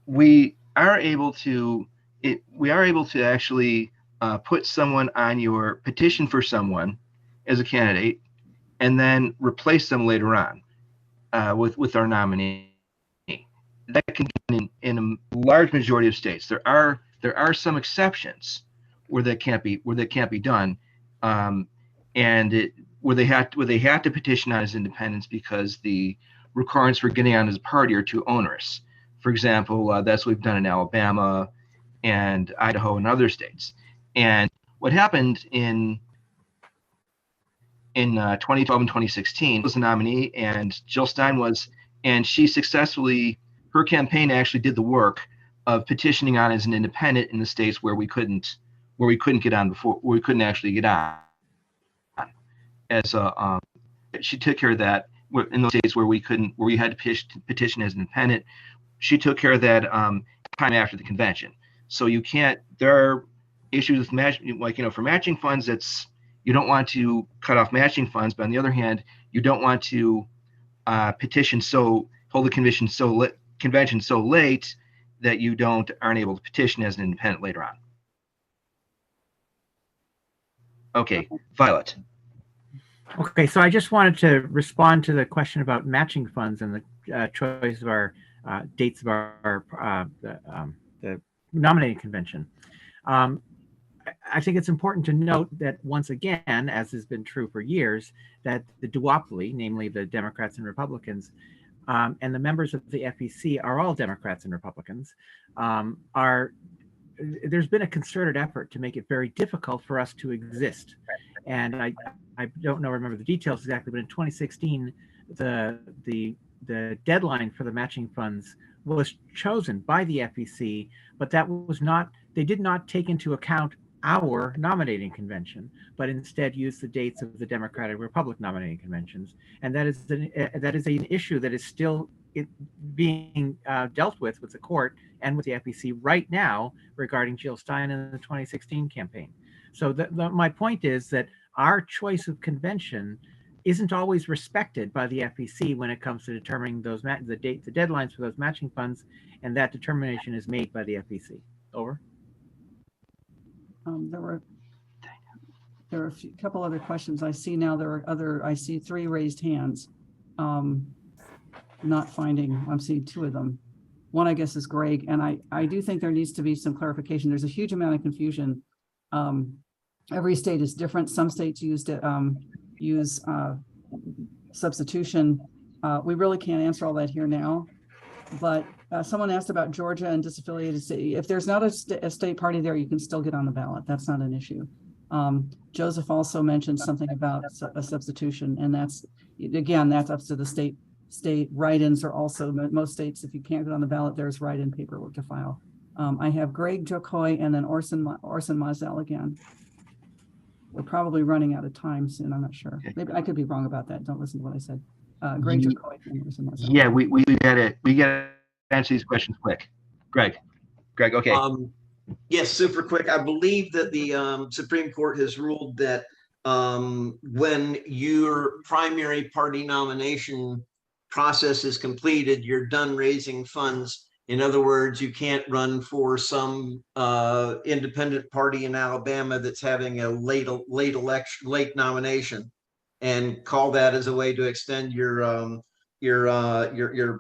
we are able to actually put someone on your petition for someone as a candidate, and then replace them later on with our nominee. That can be in a large majority of states. There are some exceptions where that can't be done, where they have to petition on as independents because the requirements for getting on as a party are too onerous. For example, that's what we've done in Alabama and Idaho and other states. And what happened in 2012 and 2016 was a nominee, and Jill Stein was, and she successfully, her campaign actually did the work of petitioning on as an independent in the states where we couldn't get on before, where we couldn't actually get on. As a, she took care of that in those states where we had to petition as an independent. She took care of that time after the convention. So you can't. There are issues with matching, for matching funds. You don't want to cut off matching funds, but on the other hand, you don't want to hold the convention so late that you aren't able to petition as an independent later on. Okay, Violet. Okay, so I just wanted to respond to the question about matching funds and the choice of our dates of the nominating convention. I think it's important to note that once again, as has been true for years, that the duopoly, namely the Democrats and Republicans, and the members of the FEC are all Democrats and Republicans, there's been a concerted effort to make it very difficult for us to exist. And I don't remember the details exactly, but in 2016, the deadline for the matching funds was chosen by the FEC, but that was not, they did not take into account our nominating convention, but instead used the dates of the Democratic Republican nominating conventions. And that is an issue that is still being dealt with the court and with the FEC right now regarding Jill Stein and the 2016 campaign. So my point is that our choice of convention isn't always respected by the FEC when it comes to determining the deadlines for those matching funds, and that determination is made by the FEC. Over. There were a couple other questions. I see now I see 3 raised hands. I'm seeing 2 of them. One, I guess, is Greg, and I do think there needs to be some clarification. There's a huge amount of confusion Every state is different. Some states use substitution. We really can't answer all that here now. But someone asked about Georgia and disaffiliated state. If there's not a state party there, you can still get on the ballot. That's not an issue. Joseph also mentioned something about a substitution, and that's up to the state. State write-ins are also, most states, if you can't get on the ballot, there's write-in paperwork to file. I have Greg Jokoy and then Orson Mazel again. We're probably running out of time soon. I'm not sure. Okay. Maybe I could be wrong about that. Don't listen to what I said. Greg Jokoy and Orson Mazel. Yeah, we gotta answer these questions quick. Greg, okay. Yes, super quick. I believe that the Supreme Court has ruled that when your primary party nomination process is completed, you're done raising funds. In other words, you can't run for some independent party in Alabama that's having a late nomination and call that as a way to extend your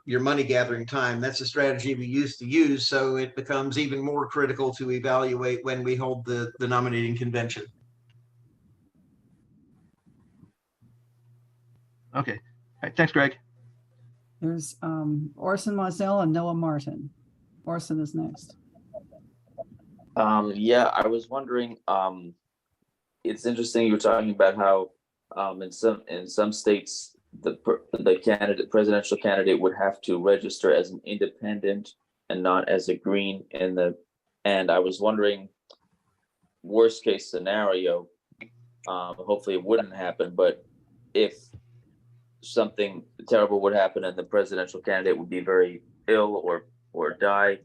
money gathering time. That's a strategy we used to use, so it becomes even more critical to evaluate when we hold the nominating convention. Okay. All right, thanks, Greg. There's Orson Mazel and Noah Martin. Orson is next. Yeah, I was wondering, it's interesting you were talking about how in some states the presidential candidate would have to register as an independent and not as a green and I was wondering, worst case scenario, hopefully it wouldn't happen, but if something terrible would happen and the presidential candidate would be very ill or die,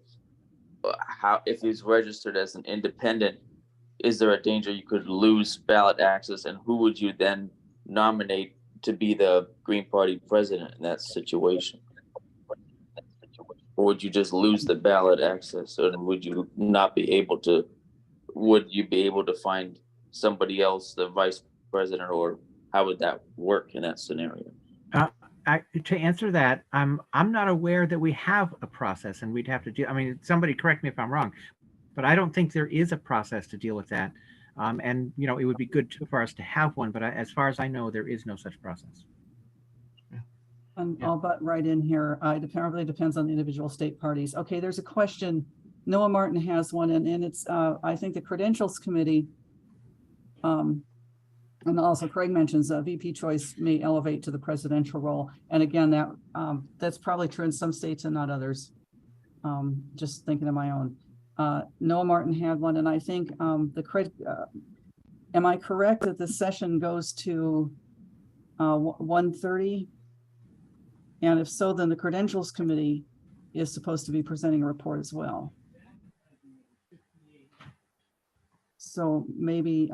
how, if he's registered as an independent, is there a danger you could lose ballot access, and who would you then nominate to be the Green Party president in that situation? Or would you just lose the ballot access, and would you be able to find somebody else, the vice president, or how would that work in that scenario? To answer that, I'm not aware that we have a process, and we'd have to do. I mean, somebody correct me if I'm wrong, but I don't think there is a process to deal with that. And it would be good for us to have one, but as far as I know, there is no such process. And I'll butt right in here. It apparently depends on the individual state parties. Okay, there's a question. Noah Martin has one, and it's I think the Credentials Committee. And also Craig mentions VP choice may elevate to the presidential role. And again, that's probably true in some states and not others. Just thinking of my own. Noah Martin had one, and I think am I correct that the session goes to 1:30? And if so, then the Credentials Committee is supposed to be presenting a report as well. So maybe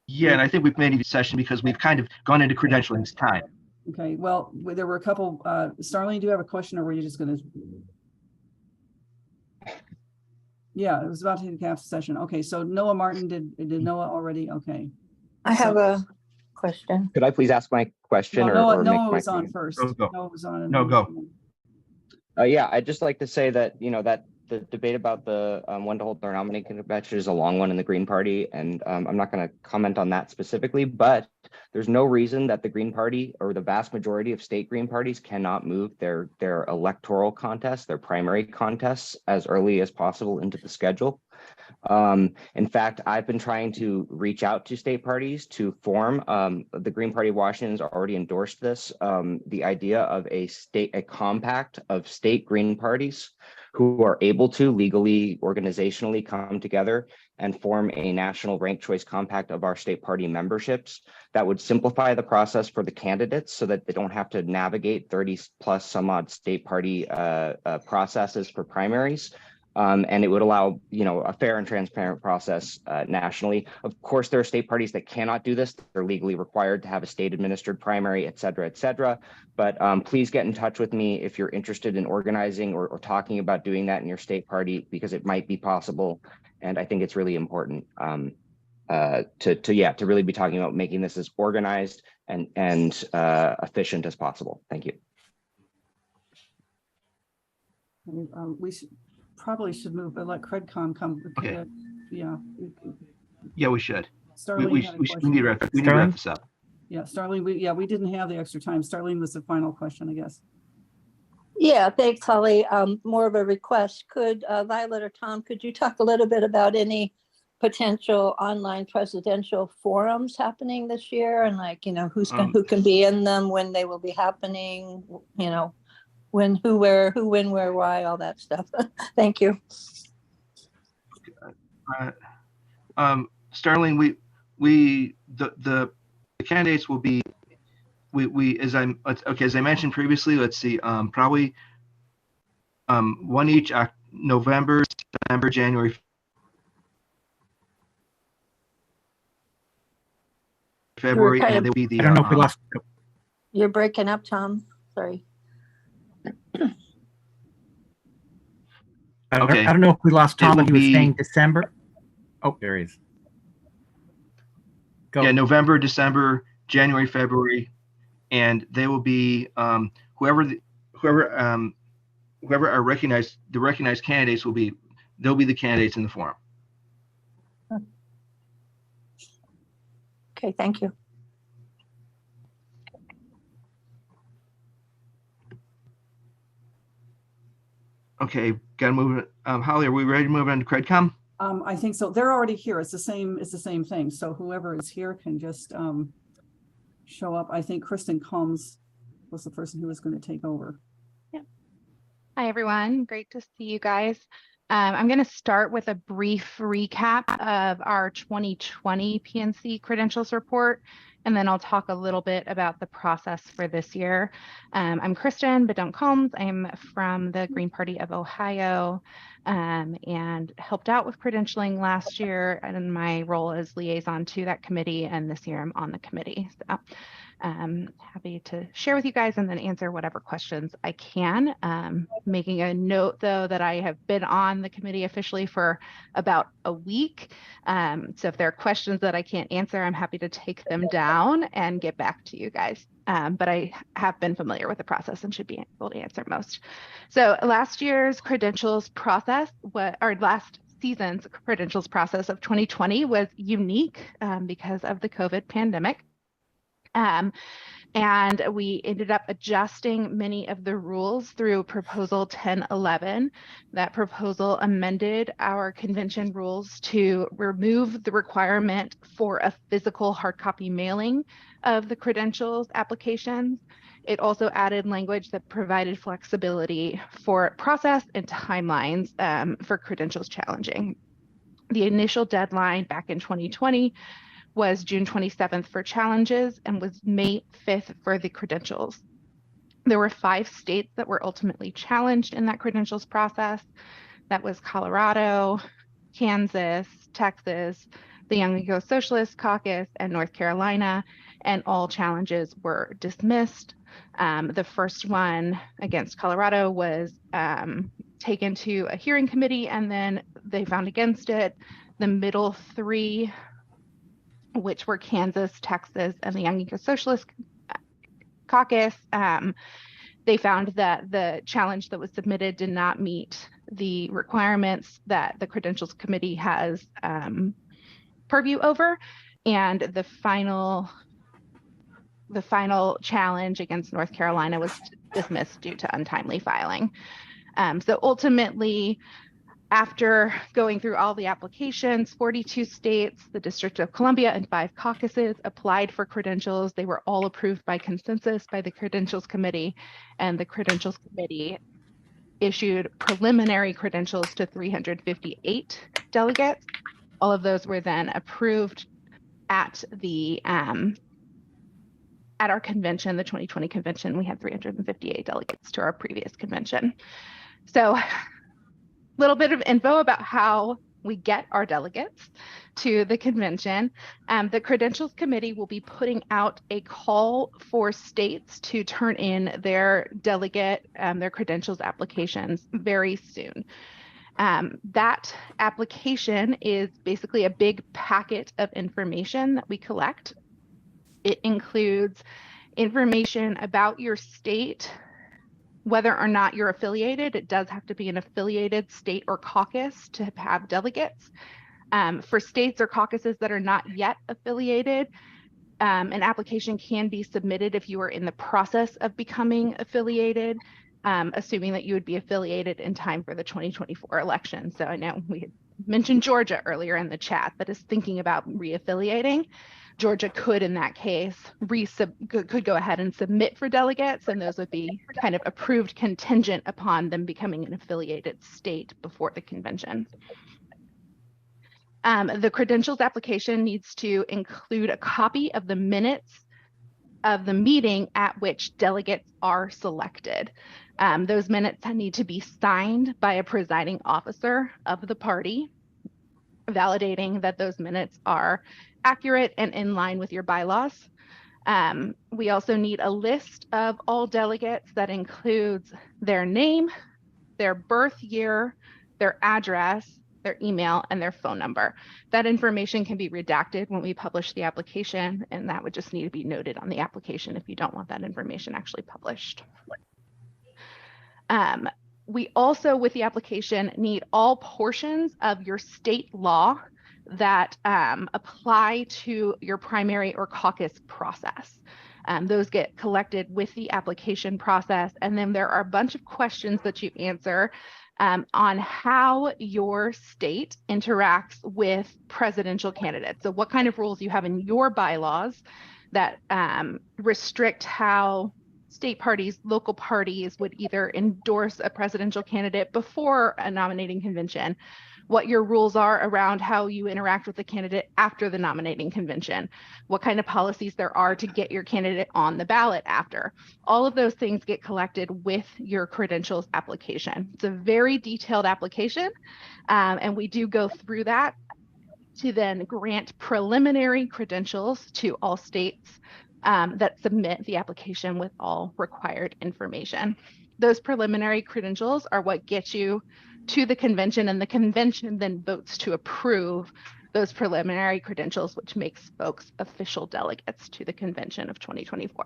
yeah, and I think we've made a session because we've kind of gone into credentialing time. Okay, well, there were a couple. Starlene, do you have a question, or were you just going to? Yeah, it was about to take half the session. Okay, so Noah Martin, did Noah already? Okay. I have a question. Could I please ask my question? Noah make my was on comment? first. Go. Noah was on. No, go. Yeah, I'd just like to say that, that the debate about the when to hold their nominating convention is a long one in the Green Party, and I'm not going to comment on that specifically, but there's no reason that the Green Party or the vast majority of state Green parties cannot move their electoral contests, their primary contests, as early as possible into the schedule. In fact, I've been trying to reach out to state parties to form, the Green Party of Washington's already endorsed this, the idea of a compact of state Green parties who are able to legally, organizationally come together and form a national ranked choice compact of our state party memberships that would simplify the process for the candidates so that they don't have to navigate 30 plus some odd state party processes for primaries. And it would allow, a fair and transparent process nationally. Of course, there are state parties that cannot do this. They're legally required to have a state administered primary, et cetera, et cetera. But please get in touch with me if you're interested in organizing or talking about doing that in your state party, because it might be possible. And I think it's really important to really be talking about making this as organized and efficient as possible. Thank you. We probably should move, but let CredCom come. Okay. Yeah. Yeah, we should. Starlene We had a need question. to wrap this up. Yeah, Starlene, we didn't have the extra time. Starlene was the final question, I guess. Yeah, thanks, Holly. More of a request. Could Violet or Tom, could you talk a little bit about any potential online presidential forums happening this year, and like, you know, who can be in them, when they will be happening, you know, when, who, where, who, when, where, why, all that stuff. Thank you. Starlene, the candidates will be, as I mentioned previously, let's see, probably one each November, December, January, February, and there will be the. I don't know if we lost. You're breaking up, Tom. Sorry. I Okay. don't know if we lost Tom, but he was be- saying December. Oh, there he is. Go. Yeah, November, December, January, February, and they will be whoever are recognized. The recognized candidates they'll be the candidates in the forum. Okay, thank you. Okay, gotta move it. Holly, are we ready to move on to CredCom? I think so. They're already here. It's the same thing. So whoever is here can just show up. I think Kristen Combs was the person who was going to take over. Yeah. Hi, everyone. Great to see you guys. I'm going to start with a brief recap of our 2020 PNC credentials report, and then I'll talk a little bit about the process for this year. I'm Kristen Combs. I'm from the Green Party of Ohio, and helped out with credentialing last year in my role as liaison to that committee, and this year I'm on the committee. So happy to share with you guys and then answer whatever questions I can. Making a note though that I have been on the committee officially for about a week. So if there are questions that I can't answer, I'm happy to take them down and get back to you guys. But I have been familiar with the process and should be able to answer most. So last year's credentials process, last season's credentials process of 2020 was unique because of the COVID pandemic. And we ended up adjusting many of the rules through Proposal 1011. That proposal amended our convention rules to remove the requirement for a physical hard copy mailing of the credentials applications. It also added language that provided flexibility for process and timelines for credentials challenging. The initial deadline back in 2020 was June 27th for challenges and was May 5th for the credentials. There were 5 states that were ultimately challenged in that credentials process. That was Colorado, Kansas, Texas, the Young Eco Socialist Caucus, and North Carolina, and all challenges were dismissed. The first one against Colorado was taken to a hearing committee, and then they found against it. The middle 3, which were Kansas, Texas, and the Young Eco Socialist Caucus, they found that the challenge that was submitted did not meet the requirements that the Credentials Committee has purview over, and the final challenge against North Carolina was dismissed due to untimely filing. So ultimately, after going through all the applications, 42 states, the District of Columbia, and 5 caucuses applied for credentials. They were all approved by consensus by the Credentials Committee, and the Credentials Committee issued preliminary credentials to 358 delegates. All of those were then approved at the at our convention, the 2020 convention. We had 358 delegates to our previous convention. So little bit of info about how we get our delegates to the convention. The Credentials Committee will be putting out a call for states to turn in their delegate, their credentials applications very soon. That application is basically a big packet of information that we collect. It includes information about your state, whether or not you're affiliated. It does have to be an affiliated state or caucus to have delegates. For states or caucuses that are not yet affiliated, an application can be submitted if you are in the process of becoming affiliated, assuming that you would be affiliated in time for the 2024 election. So I know we had mentioned Georgia earlier in the chat that is thinking about reaffiliating. Georgia could, in that case, could go ahead and submit for delegates, and those would be kind of approved contingent upon them becoming an affiliated state before the convention. The credentials application needs to include a copy of the minutes of the meeting at which delegates are selected. Those minutes need to be signed by a presiding officer of the party, validating that those minutes are accurate and in line with your bylaws. We also need a list of all delegates that includes their name, their birth year, their address, their email, and their phone number. That information can be redacted when we publish the application, and that would just need to be noted on the application if you don't want that information actually published. We also, with the application, need all portions of your state law that apply to your primary or caucus process. Those get collected with the application process, and then there are a bunch of questions that you answer on how your state interacts with presidential candidates. So what kind of rules you have in your bylaws that restrict how state parties, local parties would either endorse a presidential candidate before a nominating convention, what your rules are around how you interact with the candidate after the nominating convention, what kind of policies there are to get your candidate on the ballot after. All of those things get collected with your credentials application. It's a very detailed application, and we do go through that to then grant preliminary credentials to all states that submit the application with all required information. Those preliminary credentials are what get you to the convention, and the convention then votes to approve those preliminary credentials, which makes folks official delegates to the convention of 2024.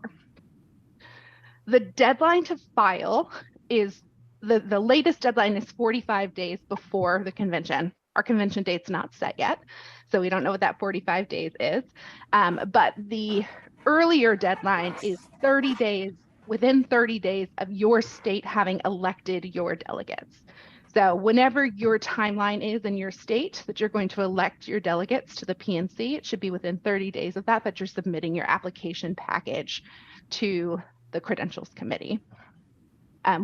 The deadline to file is, the latest deadline is 45 days before the convention. Our convention date's not set yet, so we don't know what that 45 days is, but the earlier deadline is 30 days, within 30 days of your state having elected your delegates. So whenever your timeline is in your state that you're going to elect your delegates to the PNC, it should be within 30 days of that you're submitting your application package to the credentials committee.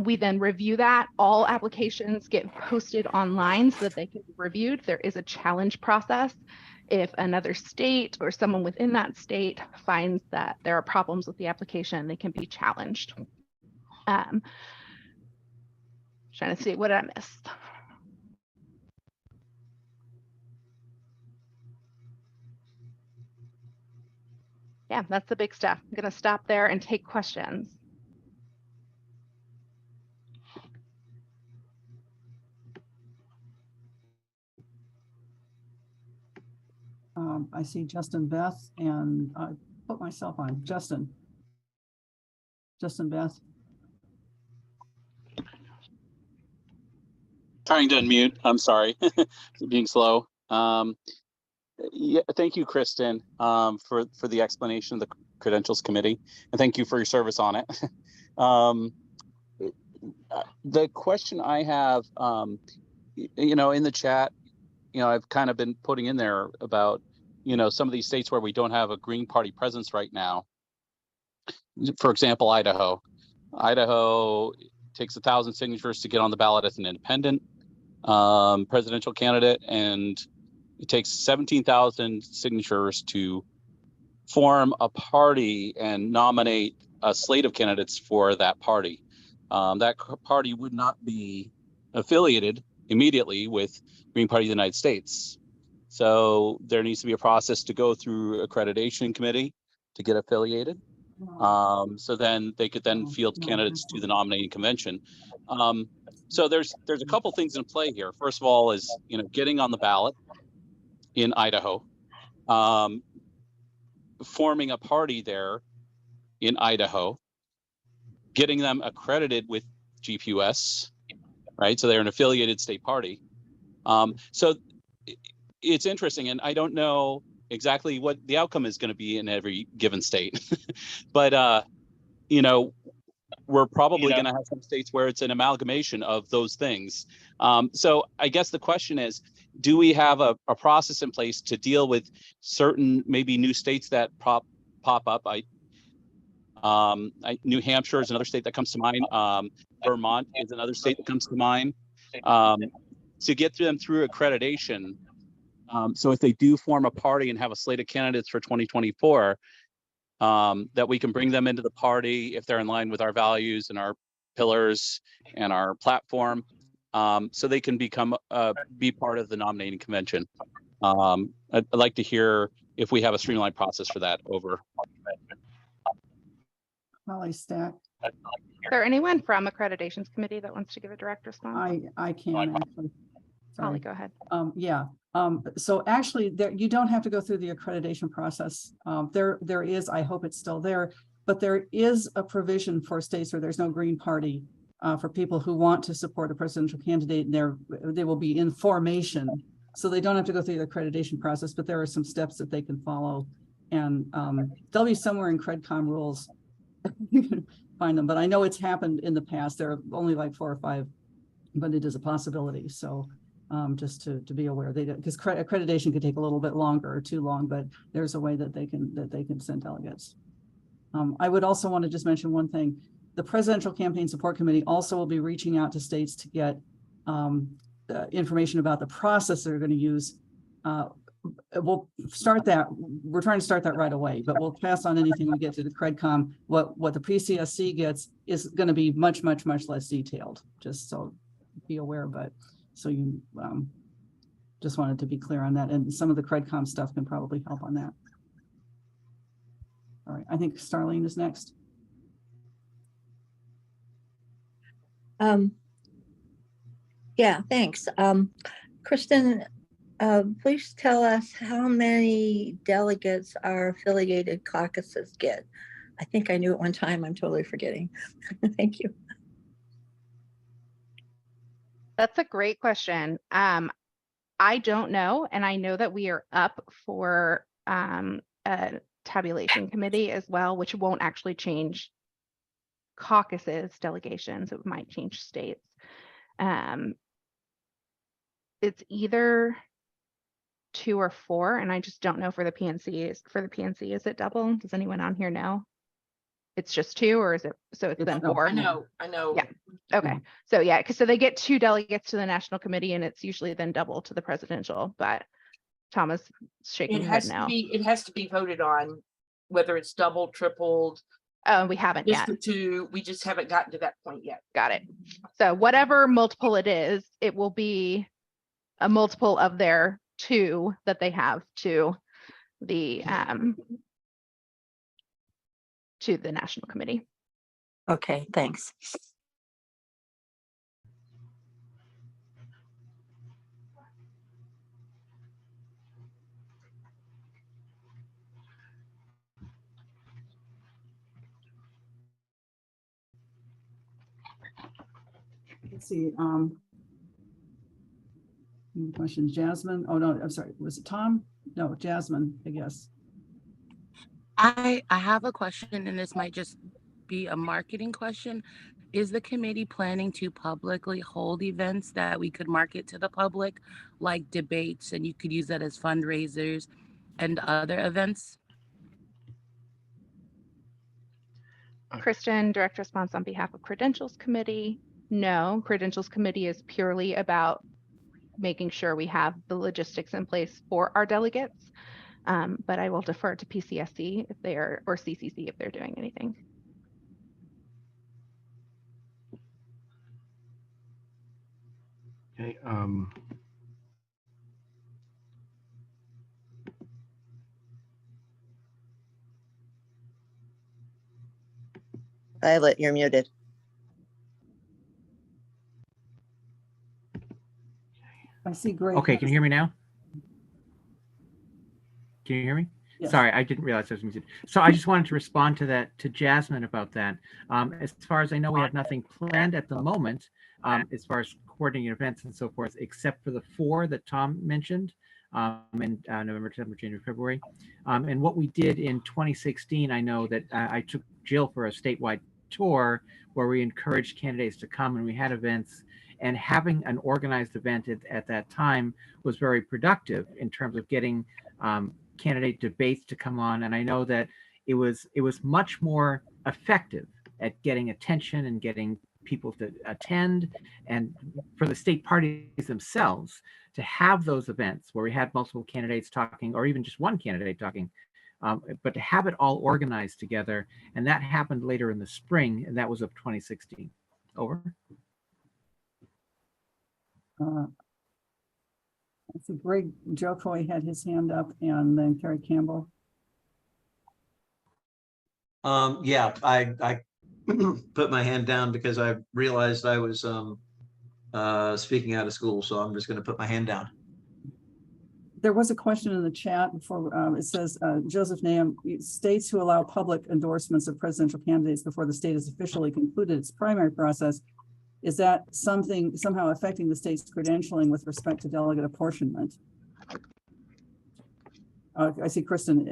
We then review that. All applications get posted online so that they can be reviewed. There is a challenge process. If another state or someone within that state finds that there are problems with the application, they can be challenged. Trying to see, what did I miss? Yeah, that's the big stuff. I'm going to stop there and take questions. I see Justin, Beth, and I put myself on. Justin, Beth. Trying to unmute. I'm sorry, being slow. Yeah, thank you, Kristen, for the explanation of the Credentials Committee, and thank you for your service on it. The question I have, in the chat, I've kind of been putting in there about, some of these states where we don't have a Green Party presence right now. For example, Idaho. Idaho takes 1,000 signatures to get on the ballot as an independent presidential candidate, and it takes 17,000 signatures to form a party and nominate a slate of candidates for that party. That party would not be affiliated immediately with Green Party of the United States. So there needs to be a process to go through accreditation committee to get affiliated. So then they could then field candidates to the nominating convention. So there's a couple things in play here. First of all is, getting on the ballot in Idaho, forming a party there in Idaho, getting them accredited with GPUS, right? So they're an affiliated state party. So it's interesting, and I don't know exactly what the outcome is going to be in every given state, but you know, we're probably going to have some states where it's an amalgamation of those things. So I guess the question is, do we have a process in place to deal with certain maybe new states that pop up? New Hampshire is another state that comes to mind. Vermont is another state that comes to mind. To get them through accreditation. So if they do form a party and have a slate of candidates for 2024, that we can bring them into the party if they're in line with our values and our pillars and our platform, so they can become be part of the nominating convention. I'd like to hear if we have a streamlined process for that over. Holly Stack. Is there anyone from accreditations committee that wants to give a direct response? I can actually. Holly, go ahead. Yeah. So actually, there you don't have to go through the accreditation process. There is, I hope it's still there, but there is a provision for states where there's no Green Party for people who want to support a presidential candidate, and they will be in formation. So they don't have to go through the accreditation process, but there are some steps that they can follow, and they'll be somewhere in CredCom rules. You can find them, but I know it's happened in the past. There are only like 4 or 5, but it is a possibility. So just to be aware, because accreditation could take a little bit longer or too long, but there's a way that they can send delegates. I would also want to just mention one thing. The Presidential Campaign Support Committee also will be reaching out to states to get information about the process they're going to use. We'll start that. We're trying to start that right away, but we'll pass on anything we get to the CredCom. What the PCSC gets is going to be much less detailed, just so be aware. But so you just wanted to be clear on that, and some of the CredCom stuff can probably help on that. All right, I think Starlene is next. Yeah, thanks. Kristen, please tell us how many delegates our affiliated caucuses get. I think I knew at one time. I'm totally forgetting. Thank you. That's a great question. I don't know, and I know that we are up for a tabulation committee as well, which won't actually change caucuses delegations. It might change states. It's either 2 or 4, and I just don't know for the PNC. For the PNC, is it double? Does anyone on here know? It's just 2, or is it? So it's then 4. I know. Yeah. Okay. So yeah, so they get 2 delegates to the national committee, and it's usually then double to the presidential. But Thomas shaking his head now. It has to be voted on, whether it's double, tripled. Oh, we haven't yet. The 2, we just haven't gotten to that point yet. Got it. So whatever multiple it is, it will be a multiple of their 2 that they have to the national committee. Okay, thanks. Let's see. Any questions? Jasmine? Oh no, I'm sorry. Was it Tom? No, Jasmine, I guess. I have a question, and this might just be a marketing question. Is the committee planning to publicly hold events that we could market to the public, like debates, and you could use that as fundraisers and other events? Kristen, direct response on behalf of Credentials Committee. No, Credentials Committee is purely about making sure we have the logistics in place for our delegates. But I will defer to PCSC if they are, or CCC if they're doing anything. Okay. Violet, you're muted. I see great. Okay, can you hear me now? Can you hear me? Yes. Sorry, I didn't realize I was muted. So I just wanted to respond to that, to Jasmine about that. As far as I know, we have nothing planned at the moment as far as coordinating events and so forth, except for the 4 that Tom mentioned. in November, December, January, February. And what we did in 2016, I know that I took Jill for a statewide tour where we encouraged candidates to come, and we had events, and having an organized event at that time was very productive in terms of getting candidate debates to come on. And I know that it was much more effective at getting attention and getting people to attend, and for the state parties themselves to have those events where we had multiple candidates talking, or even just one candidate talking, but to have it all organized together. And that happened later in the spring, and that was of 2016. Over. I think Greg Jocoy had his hand up, and then Kerry Campbell. Yeah, I put my hand down because I realized I was speaking out of school, so I'm just going to put my hand down. There was a question in the chat before. It says, Joseph Nahum, states who allow public endorsements of presidential candidates before the state has officially concluded its primary process, is that something somehow affecting the state's credentialing with respect to delegate apportionment? I see Kristen,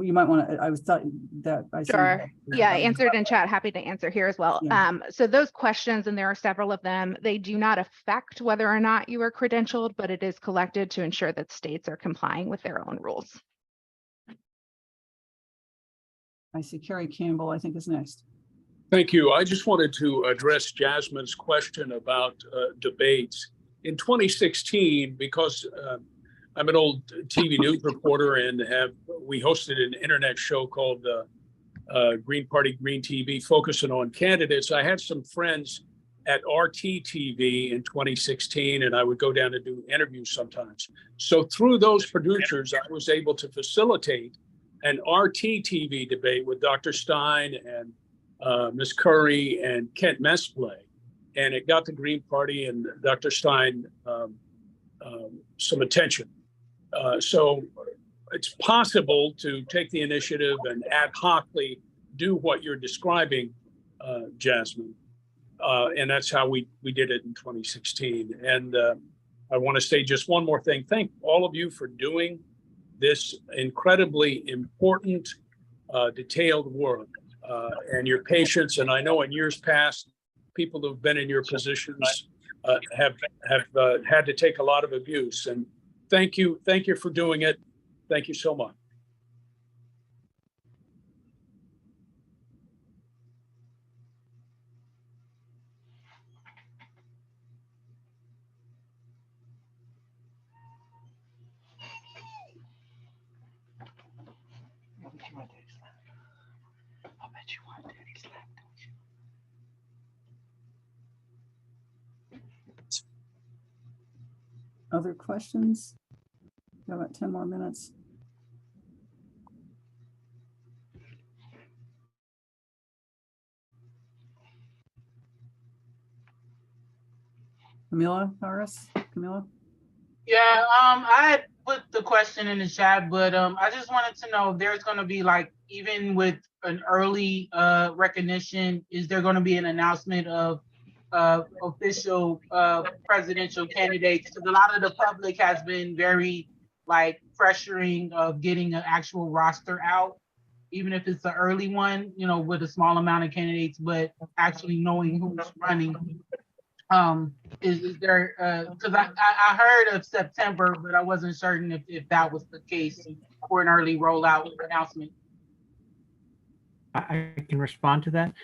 you might want to, I was thought that I Sure. Yeah, I answered in chat. Happy to answer here as well. Yeah. So those questions, and there are several of them, they do not affect whether or not you are credentialed, but it is collected to ensure that states are complying with their own rules. I see Kerry Campbell, I think, is next. Thank you. I just wanted to address Jasmine's question about debates. In 2016, because I'm an old TV news reporter, and we hosted an internet show called Green Party, Green TV, focusing on candidates. I had some friends at RT TV in 2016, and I would go down and do interviews sometimes. So through those producers, I was able to facilitate an RT TV debate with Dr. Stein and Ms. Curry and Kent Mesplay. And it got the Green Party and Dr. Stein some attention. So it's possible to take the initiative and ad hocly do what you're describing, Jasmine. And that's how we did it in 2016. And I want to say just one more thing. Thank all of you for doing this incredibly important, detailed work and your patience. And I know in years past, people who've been in your positions have had to take a lot of abuse. And thank you for doing it. Thank you so much. Other questions? We have about 10 more minutes. Camila Harris? Camila? Yeah, I had put the question in the chat, but I just wanted to know if there's going to be, like, even with an early recognition, is there going to be an announcement of official presidential candidates? Because a lot of the public has been very, like, pressuring of getting an actual roster out, even if it's an early one, you know, with a small amount of candidates, but actually knowing who's running. Is there, because I heard of September, but I wasn't certain if that was the case for an early rollout announcement. I can respond to that.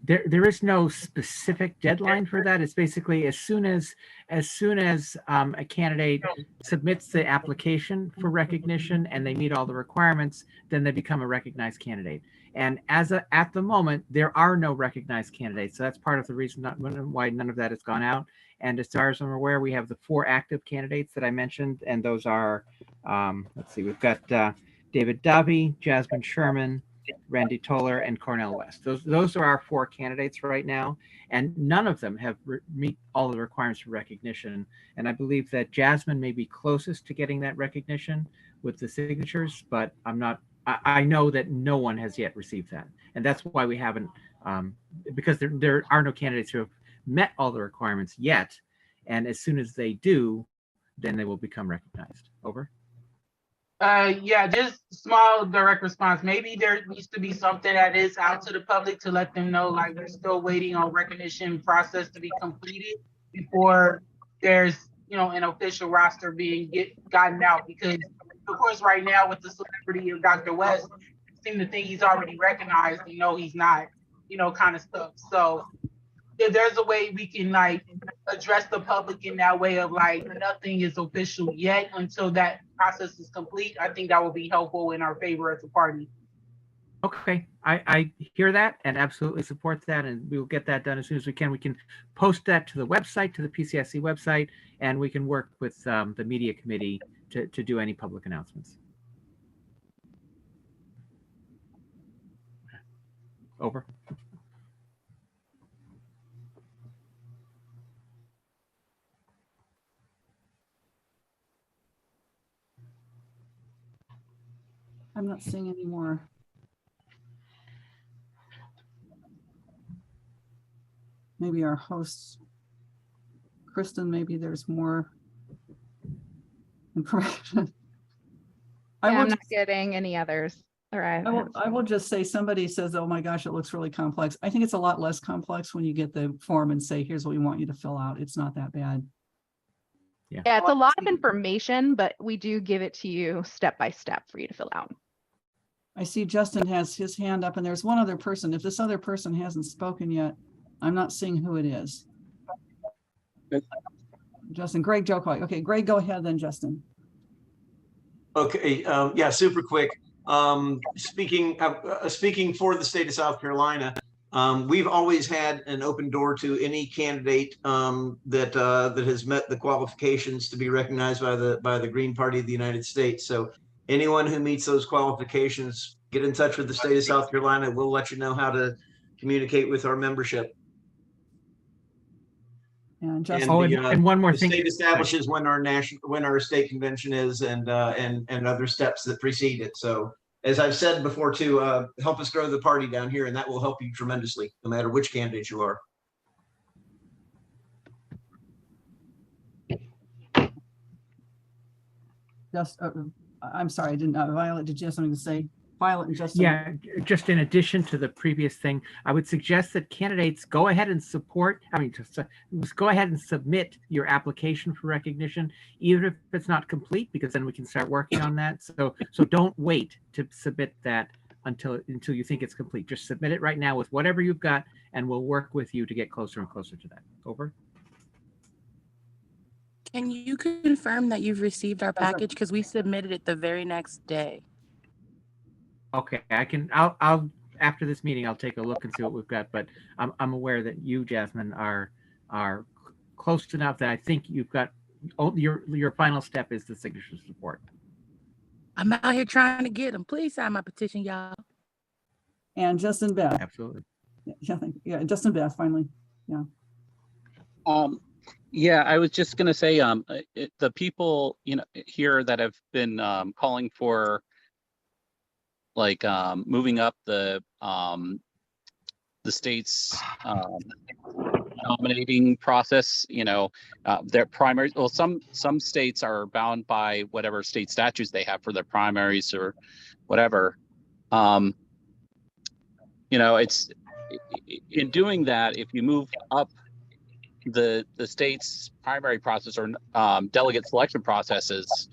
There is no specific deadline for that. It's basically as soon as a candidate submits the application for recognition and they meet all the requirements, then they become a recognized candidate. And at the moment, there are no recognized candidates. So that's part of the reason why none of that has gone out. And as far as I'm aware, we have the 4 active candidates that I mentioned, and those are, let's see, we've got David Dobby, Jasmine Sherman, Randy Toller, and Cornel West. Those are our 4 candidates right now, and none of them have meet all the requirements for recognition. And I believe that Jasmine may be closest to getting that recognition with the signatures, but I know that no one has yet received that, and that's why we haven't, because there are no candidates who have met all the requirements yet. And as soon as they do, then they will become recognized. Over. Yeah, just small direct response. Maybe there needs to be something that is out to the public to let them know, like, we're still waiting on recognition process to be completed before there's, an official roster being gotten out. Because of course, right now with the celebrity of Dr. West, seem to think he's already recognized, and no, he's not, kind of stuff. So if there's a way we can like address the public in that way of like nothing is official yet until that process is complete, I think that will be helpful in our favor as a party. Okay, I hear that and absolutely support that, and we will get that done as soon as we can. We can post that to the website, to the PCSC website, and we can work with the media committee to do any public announcements. Over. I'm not seeing any more. Maybe our hosts, Kristen, maybe there's more information. I'm not getting any others. All right. I will just say, somebody says, oh my gosh, it looks really complex. I think it's a lot less complex when you get the form and say, here's what we want you to fill out. It's not that bad. Yeah, it's a lot of information, but we do give it to you step by step for you to fill out. I see Justin has his hand up, and there's one other person. If this other person hasn't spoken yet, I'm not seeing who it is. Justin, Greg Jokoy. Okay, Greg, go ahead then, Justin. Okay, yeah, super quick. Speaking for the state of South Carolina, we've always had an open door to any candidate that has met the qualifications to be recognized by the Green Party of the United States. So anyone who meets those qualifications, get in touch with the state of South Carolina. We'll let you know how to communicate with our membership. And and one more the thing. State establishes when our state convention is, and other steps that precede it. So as I've said before too, help us grow the party down here, and that will help you tremendously, no matter which candidate you are. I'm sorry, I didn't. Violet, did you have something to say? Violet and Justin. Yeah, just in addition to the previous thing, I would suggest that candidates go ahead and just go ahead and submit your application for recognition, even if it's not complete, because then we can start working on that. So don't wait to submit that until you think it's complete. Just submit it right now with whatever you've got, and we'll work with you to get closer and closer to that. Over. Can you confirm that you've received our package? Because we submitted it the very next day. Okay, I'll after this meeting, I'll take a look and see what we've got, but I'm aware that you, Jasmine, are close enough that I think you've got your final step is the signature support. I'm out here trying to get them. Please sign my petition, y'all. And Justin Beth. Absolutely. Yeah, Justin Beth, finally. Yeah. Yeah, I was just going to say, the people, here that have been calling for moving up the state's nominating process, their primaries. Well, some states are bound by whatever state statutes they have for their primaries or whatever. It's in doing that, if you move up the state's primary process or delegate selection processes,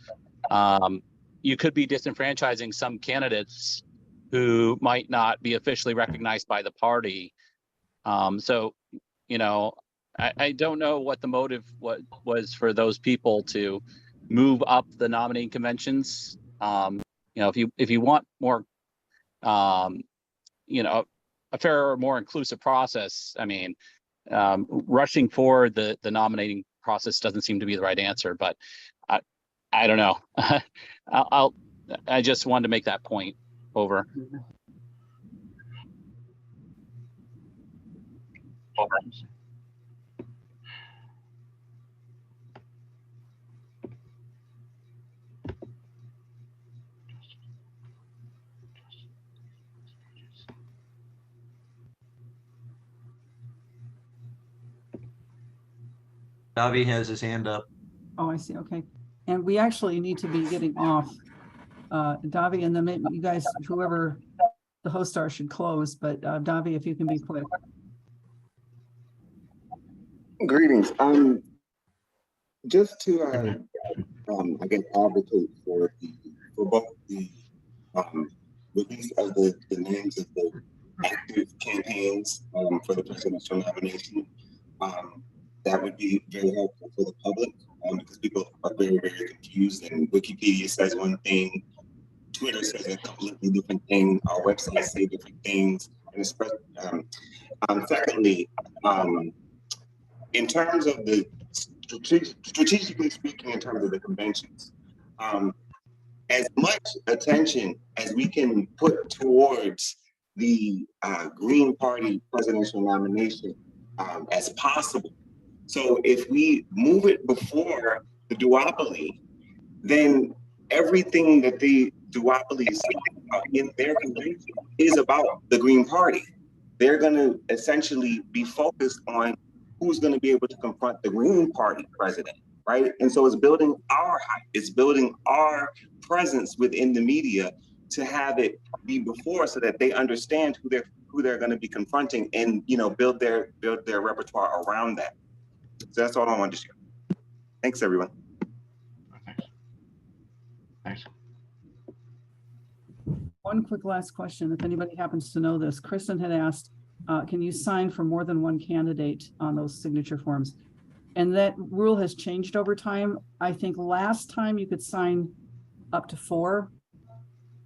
you could be disenfranchising some candidates who might not be officially recognized by the party. So, I don't know what the motive was for those people to move up the nominating conventions. If you want more, a fairer, more inclusive process, rushing forward the nominating process doesn't seem to be the right answer, but I don't know. I just wanted to make that point. Over. Davi has his hand up. Oh, I see. Okay. And we actually need to be getting off. Davi, and then maybe you guys, whoever the hosts are, should close, but Davi, if you can be quick. Greetings. Just to I guess advocate for both the release of the names of the active campaigns for the presidential nomination. That would be very helpful for the public because people are very, very confused, and Wikipedia says one thing, Twitter says a completely different thing, our websites say different things, and especially secondly, in terms of the strategically speaking, in terms of the conventions, as much attention as we can put towards the Green Party presidential nomination as possible. So if we move it before the duopoly, then everything that the duopoly is about in their convention is about the Green Party. They're going to essentially be focused on who's going to be able to confront the Green Party president, right? And so it's building our hype, it's building our presence within the media to have it be before, so that they understand who they're going to be confronting, and build their repertoire around that. So that's all I wanted to share. Thanks, everyone. Thanks. One quick last question, if anybody happens to know this. Kristen had asked, can you sign for more than one candidate on those signature forms? And that rule has changed over time. I think last time you could sign up to 4,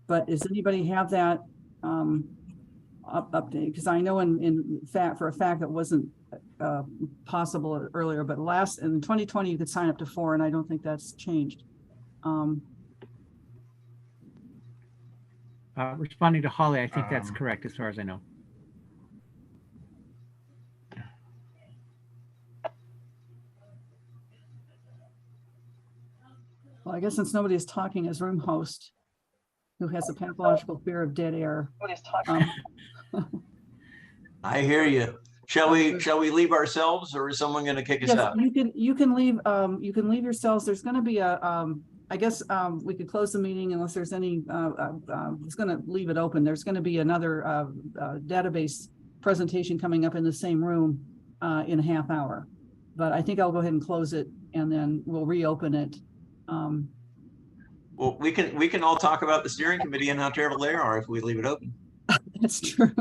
but does anybody have that update? Because I know for a fact it wasn't possible earlier, but in 2020 you could sign up to 4, and I don't think that's changed. Responding to Holly, I think that's correct as far as I know. Well, I guess since nobody is talking as room host, who has a pathological fear of dead air. I hear you. Shall we leave ourselves, or is someone going to kick us out? You can leave. You can leave yourselves. There's going to be a. I guess we could close the meeting unless there's any. It's going to leave it open. There's going to be another database presentation coming up in the same room in a half hour, but I think I'll go ahead and close it, and then we'll reopen it. Well, we can all talk about the steering committee and how terrible they are if we leave it open. That's true.